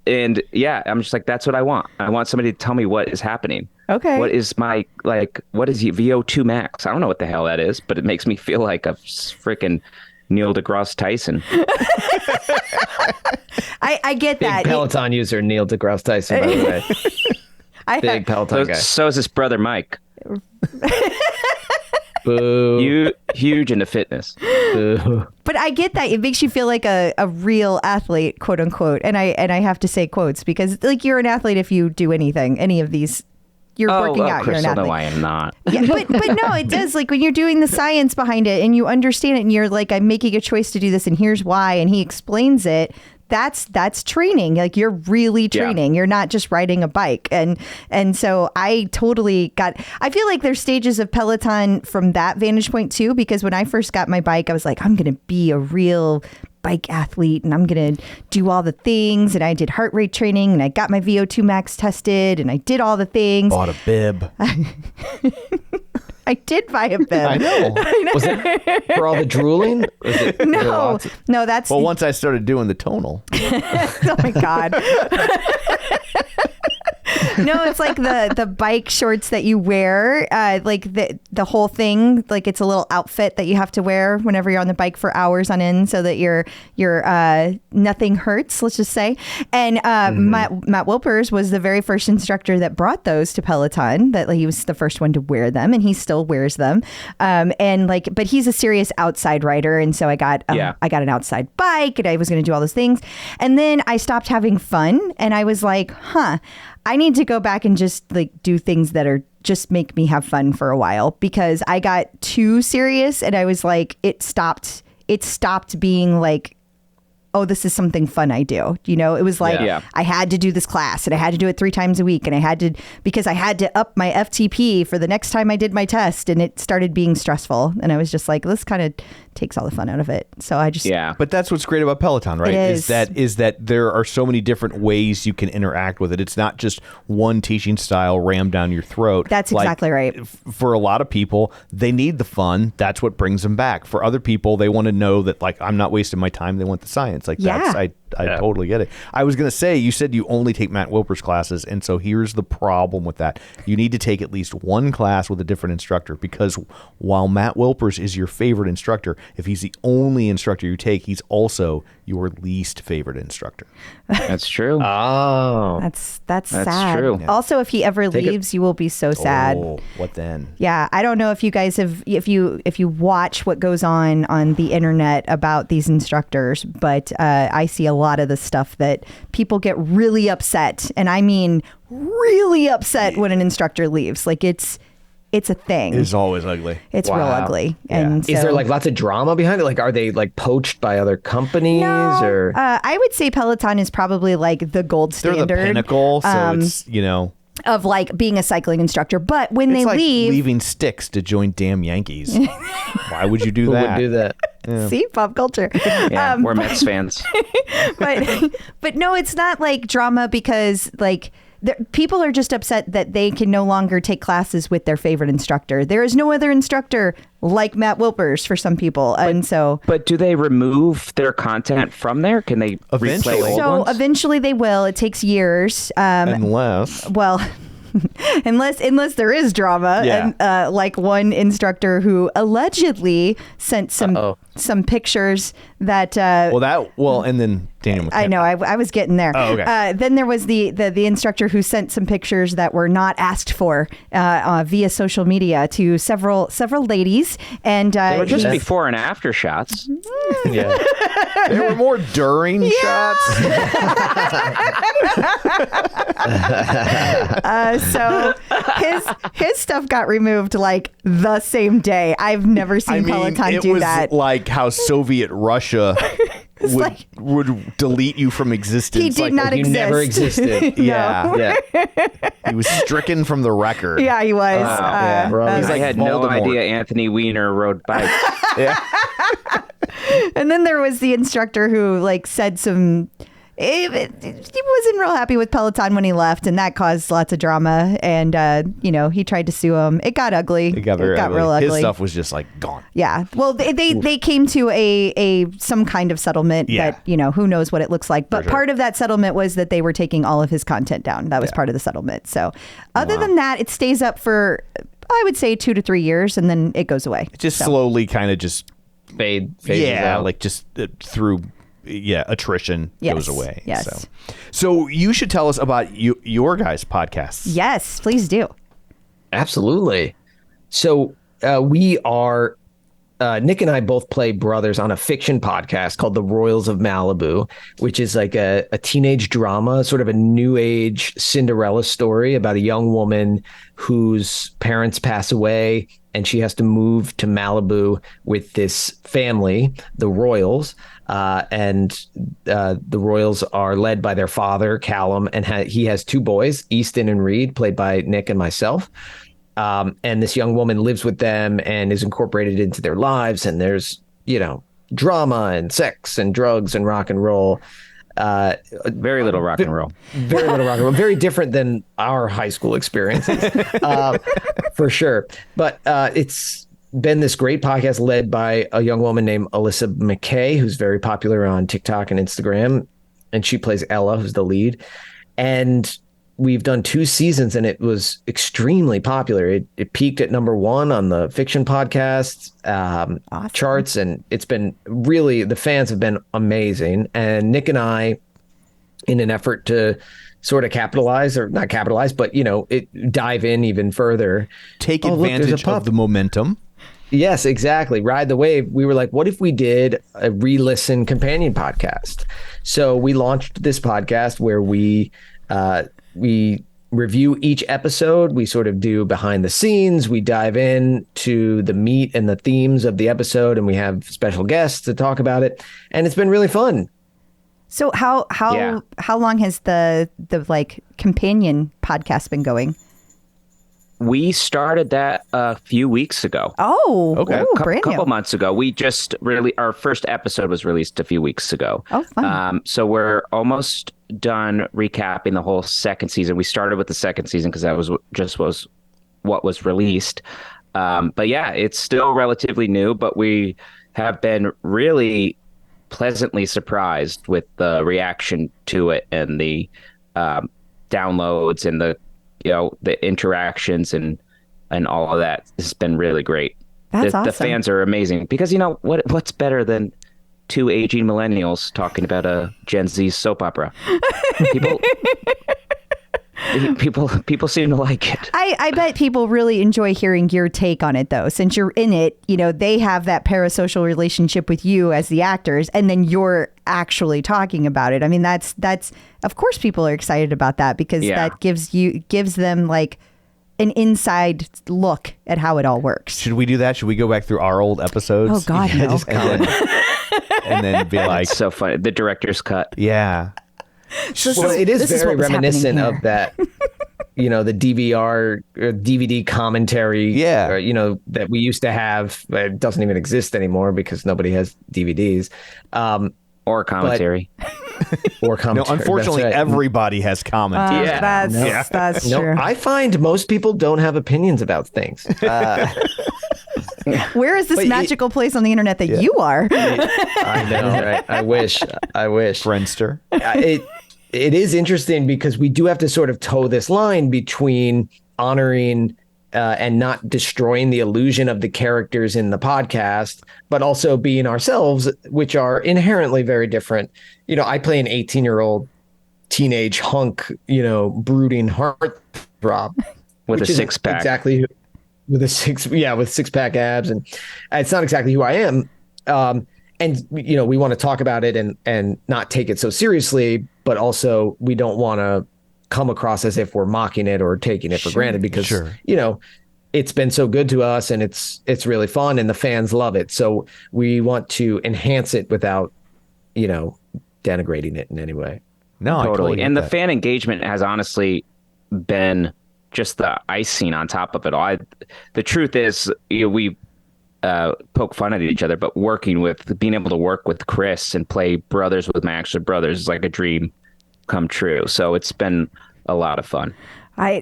And yeah, I'm just like, that's what I want. I want somebody to tell me what is happening. Okay. What is what is VO2 max? I don't know what the hell that is, but it makes me feel like a freaking Neil deGrasse Tyson. I get Big that. Peloton user Neil deGrasse Tyson, by the way. Big Peloton guy. So is his brother Mike. Boo. Huge into fitness. Boo. But I get that. It makes you feel like a real athlete, quote unquote. And I have to say quotes because like you're an athlete if you do anything, any of these. You're working out. Crystal, you're an athlete. no, I am not. Yeah, but no, it does. Like when you're doing the science behind it and you understand it and you're like, I'm making a choice to do this and here's why. And he explains it. That's training. Like you're really training. You're not just riding a bike. And so I totally I feel like there's stages of Peloton from that vantage point too, because when I first got my bike, I was like, I'm going to be a real bike athlete and I'm going to do all the things. And I did heart rate training and I got my VO2 max tested and I did all the things. Bought a bib. I did buy a bib. I know. Was it for all the drooling? No, that's... Well, once I started doing the tonal. Oh, my God. No, it's like the bike shorts that you wear, like the whole thing, like it's a little outfit that you have to wear whenever you're on the bike for hours on end so that your nothing hurts, let's just say. And Matt Wilpers was the very first instructor that brought those to Peloton, that he was the first one to wear them and he still wears them. But he's a serious outside rider. And so I got an outside bike and I was going to do all those things. And then I stopped having fun and I was like, I need to go back and just like do things that are just make me have fun for a while because I got too serious and I was like, it stopped being like, oh, this is something fun I do. You know, it was like I had to do this class and I had to do it 3 times a week and because I had to up my FTP for the next time I did my test and it started being stressful. And I was just like, this kind of takes all the fun out of it. So I just... Yeah. But that's what's great about Peloton, right? Is that there are so many different ways you can interact with it. It's not just one teaching style rammed down your throat. That's exactly right. For a lot of people, they need the fun. That's what brings them back. For other people, they want to know that like, I'm not wasting my time. They want the science. Like I totally get it. I was going to say, you said you only take Matt Wilpers classes. And so here's the problem with that. You need to take at least one class with a different instructor because while Matt Wilpers is your favorite instructor, if he's the only instructor you take, he's also your least favorite instructor. That's true. Oh, that's sad. True. Also, if he ever leaves, you will be so sad. Oh, what then? Yeah, I don't know if you guys if you watch what goes on the internet about these instructors, but I see a lot of the stuff that people get really upset, and I mean really upset when an instructor leaves. Like it's a thing. It's always ugly. It's real ugly. Yeah. And is there like lots of drama behind it? Like, are they like poached by other companies? No, or I would say Peloton is probably like the gold standard. They're the pinnacle, so it's, you know, of like being a cycling instructor. But when it's they like leave, leaving Styx to join damn Yankees. Why would you do who that? would do that? Yeah. See, pop culture. Yeah, we're Mets fans. but no, it's not like drama because like people are just upset that they can no longer take classes with their favorite instructor. There is no other instructor like Matt Wilpers for some people, and so. But do they remove their content from there? Can they Eventually. replay old So ones? eventually they will. It takes years. Unless. Well. unless there is drama, and like one instructor who allegedly sent some pictures that and then Daniel I know I was getting there. Oh, okay. Then there was the instructor who sent some pictures that were not asked for via social media to several ladies, and they were just before and after shots. Yeah, they were more during shots. So his stuff got removed like the same day. I've never seen Peloton do it was that. like how Soviet Russia would delete you from existence. He did not you exist. never existed. Yeah. He was stricken from the record. Yeah, he was. He's I like had no Voldemort. idea Anthony Weiner rode bikes. And then there was the instructor who like said some. He wasn't real happy with Peloton when he left, and that caused lots of drama. And he tried to sue him. It got ugly. It got real ugly. His stuff was just like gone. Yeah. Well, they came to a some kind of settlement that who knows what it looks like. But part of that settlement was that they were taking all of his content down. That was part of the settlement. So other than that, it stays up for I would say 2 to 3 years, and then it goes away. It just slowly kind of just phases out. like just through. Attrition goes away. Yes. So you should tell us about your guys' podcasts. Yes, please do. Absolutely. So we are, Nick and I both play brothers on a fiction podcast called The Royals of Malibu, which is like a teenage drama, sort of a new age Cinderella story about a young woman whose parents pass away and she has to move to Malibu with this family, the Royals. And the Royals are led by their father, Callum, and he has 2 boys, Easton and Reed, played by Nick and myself. And this young woman lives with them and is incorporated into their lives. And there's, drama and sex and drugs and rock and roll. Very little rock and roll. Very little rock and roll. Very different than our high school experiences, for sure. But it's been this great podcast led by a young woman named Alyssa McKay, who's very popular on TikTok and Instagram. And she plays Ella, who's the lead. And we've done 2 seasons and it was extremely popular. It peaked at #1 on the fiction podcast charts. And it's been really, the fans have been amazing. And Nick and I, in an effort to sort of capitalize, or not capitalize, but, dive in even further. Take advantage of the momentum. Yes, exactly. Ride the wave. We were like, what if we did a re-listen companion podcast? So we launched this podcast where we review each episode. We sort of do behind the scenes. We dive in to the meat and the themes of the episode, and we have special guests to talk about it. And it's been really fun. So how long has the like companion podcast been going? We started that a few weeks ago. Oh, okay. A couple months ago. We just our first episode was released a few weeks ago. Oh, fun. So we're almost done recapping the whole second season. We started with the second season because that was what was released. But yeah, it's still relatively new, but we have been really pleasantly surprised with the reaction to it and the downloads and the interactions and all of that. It's been really great. That's awesome. The fans are amazing because what's better than 2 aging millennials talking about a Gen Z soap opera? People seem to like it. I bet people really enjoy hearing your take on it, though. Since you're in it, they have that parasocial relationship with you as the actors, and then you're actually talking about it. I mean, that's of course people are excited about that because that gives them like an inside look at how it all works. Should we do that? Should we go back through our old episodes? Oh God, no. And then be like, it's so funny. The director's cut. Yeah. Well, it is very reminiscent of that, the DVR or DVD commentary, that we used to have. It doesn't even exist anymore because nobody has DVDs. Or commentary. Or commentary. No, unfortunately, everybody has commentary. That's true. I find most people don't have opinions about things. Where is this magical place on the internet that you are? I know, right? I wish. Friendster. It is interesting because we do have to sort of toe this line between honoring and not destroying the illusion of the characters in the podcast, but also being ourselves, which are inherently very different. I play an 18-year-old teenage hunk, brooding heartthrob with a 6-pack. Exactly. With 6-pack abs. And it's not exactly who I am. And, we want to talk about it and not take it so seriously, but also we don't want to come across as if we're mocking it or taking it for granted because, it's been so good to us and it's really fun and the fans love it. So we want to enhance it without denigrating it in any way. No, I Totally. get And the that. fan engagement has honestly been just the icing on top of it all. The truth is, we poke fun at each other, but being able to work with Chris and play brothers with my actual brothers is like a dream come true. So it's been a lot of fun.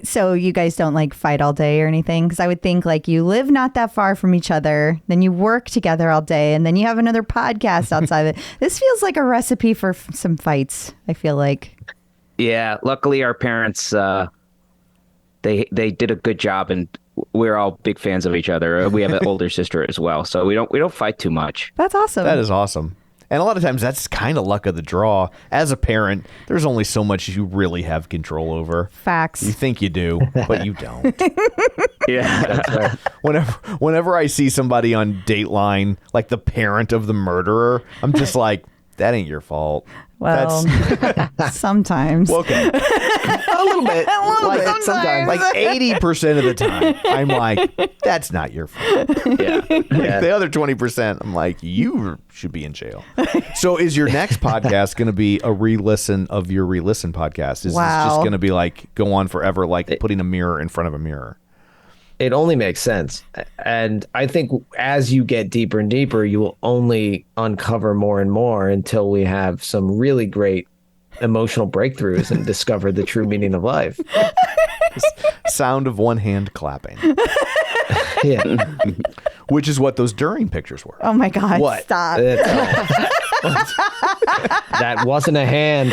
So you guys don't like fight all day or anything? Because I would think like you live not that far from each other, then you work together all day, and then you have another podcast outside of it. This feels like a recipe for some fights, I feel like. Yeah, luckily our parents they did a good job, and we're all big fans of each other. We have an older sister as well, so we don't fight too much. That's awesome. That is awesome. And a lot of times that's kind of luck of the draw. As a parent, there's only so much you really have control over. Facts. You think you do, but you don't. Yeah. Whenever I see somebody on Dateline, like the parent of the murderer, I'm just like, that ain't your fault. Well, sometimes. Well, okay. A little bit. Like, sometimes. Like 80% of the time, I'm like, that's not your fault. Yeah. Like the other 20%, I'm like, you should be in jail. So is your next podcast going to be a re-listen of your re-listen podcast? Is this just going to be like go on forever, like putting a mirror in front of a mirror? It only makes sense. And I think as you get deeper and deeper, you will only uncover more and more until we have some really great emotional breakthroughs and discover the true meaning of life. Sound of one hand clapping. Yeah. Which is what those during pictures were. Oh my God. What? Stop. That wasn't a hand.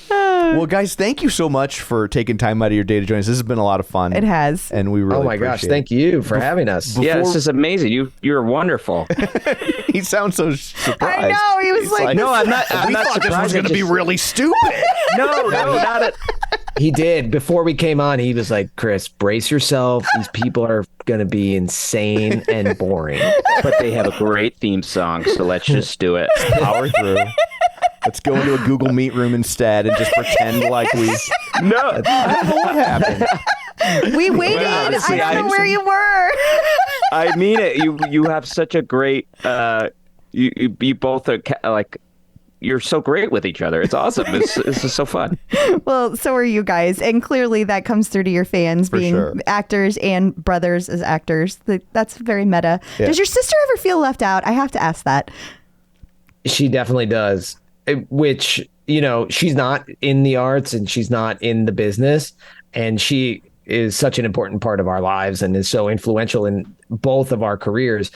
Well, guys, thank you so much for taking time out of your day to join us. This has been a lot of fun. It has. And we really Oh my gosh, appreciate thank you for having us. Yeah, this is amazing. You're wonderful. it. He sounds so surprised. I know. He was He's like, No, I'm not. I'm we not thought this was surprised. going to be really stupid. No, not at. He did. Before we came on, he was like, Chris, brace yourself. These people are going to be insane and boring. But they have a great theme song, so let's just do it. Power through. Let's go into a Google Meet room instead and just pretend like we. No, I don't know what happened. we waited. honestly, I don't know where you were. I mean it. You have such a great. You both are like. You're so great with each other. It's awesome. This is so fun. Well, so are you guys. And clearly that comes through to your fans being sure. actors and brothers as actors. That's very meta. Yeah. Does your sister ever feel left out? I have to ask that. She definitely does. Which, she's not in the arts and she's not in the business. And she is such an important part of our lives and is so influential in both of our careers.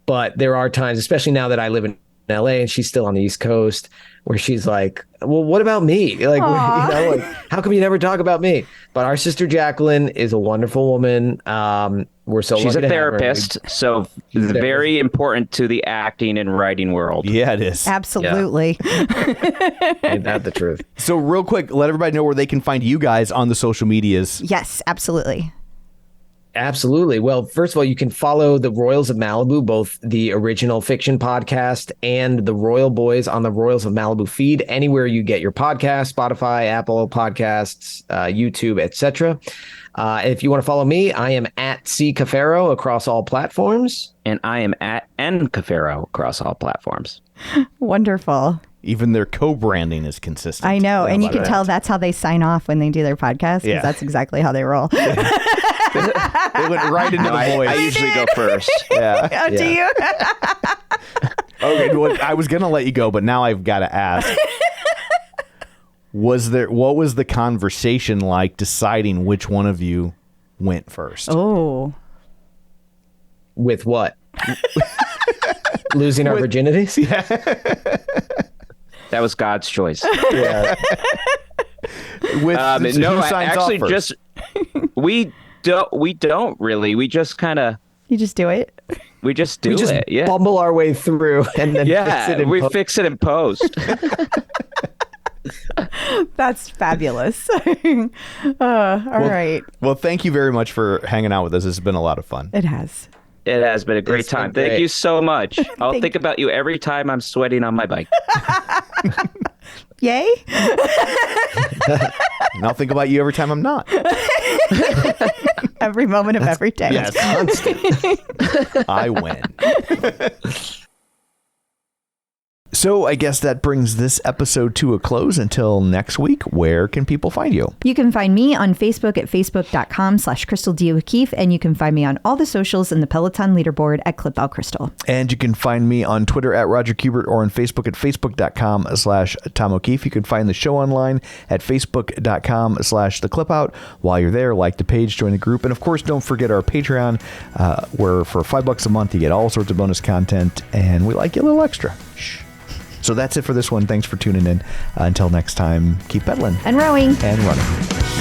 But there are times, especially now that I live in LA and she's still on the East Coast, where she's like, well, what about me? Like, like, how come you never talk about me? But our sister Jacqueline is a wonderful woman. We're so She's lucky a to have her. therapist, so very important to the acting and writing world. Yeah, it is. Absolutely. Ain't that the truth? So real quick, let everybody know where they can find you guys on the social medias. Yes, absolutely. Absolutely. Well, first of all, you can follow the Royals of Malibu, both the original fiction podcast and the Royal Boys on the Royals of Malibu feed, anywhere you get your podcast, Spotify, Apple Podcasts, YouTube, etc. If you want to follow me, I am at C Cafero across all platforms. And I am at N Cafero across all platforms. Wonderful. Even their co-branding is consistent. I know. And you love can that. tell that's how they sign off when they do their podcast, because Yeah. that's exactly how they roll. They went right into the voice. I usually go first. Yeah. Oh, do you? Okay, well, I was gonna let you go, but now I've got to ask: what was the conversation like deciding which one of you went first? Oh. With what? Losing our virginities? That was God's choice. Yeah. With who signs off actually, first? we don't really. We just kind of You just do it? we just do We just it. Yeah, bumble our way through and then fix it in we post. fix it in post. That's fabulous. All right. Well, thank you very much for hanging out with us. This has been a lot of fun. It has. It has been a great It's been time. Thank great. you so much. I'll think about you every time I'm sweating on my bike. Yay? And I'll think about you every time I'm not. I'm every moment of every day. Yes. I win. So I guess that brings this episode to a close. Until next week, where can people find you? You can find me on Facebook at facebook.com/Crystal D. O'Keefe, and you can find me on all the socials in the Peloton leaderboard at ClipOutCrystal. And you can find me on Twitter at Roger Kubert or on Facebook at facebook.com/Tom O'Keefe. You can find the show online at facebook.com/theclipout. While you're there, like the page, join the group. And of course, don't forget our Patreon, where for $5 a month, you get all sorts of bonus content, and we like you a little extra. Shh. So that's it for this one. Thanks for tuning in. Until next time, keep pedaling and rowing and running.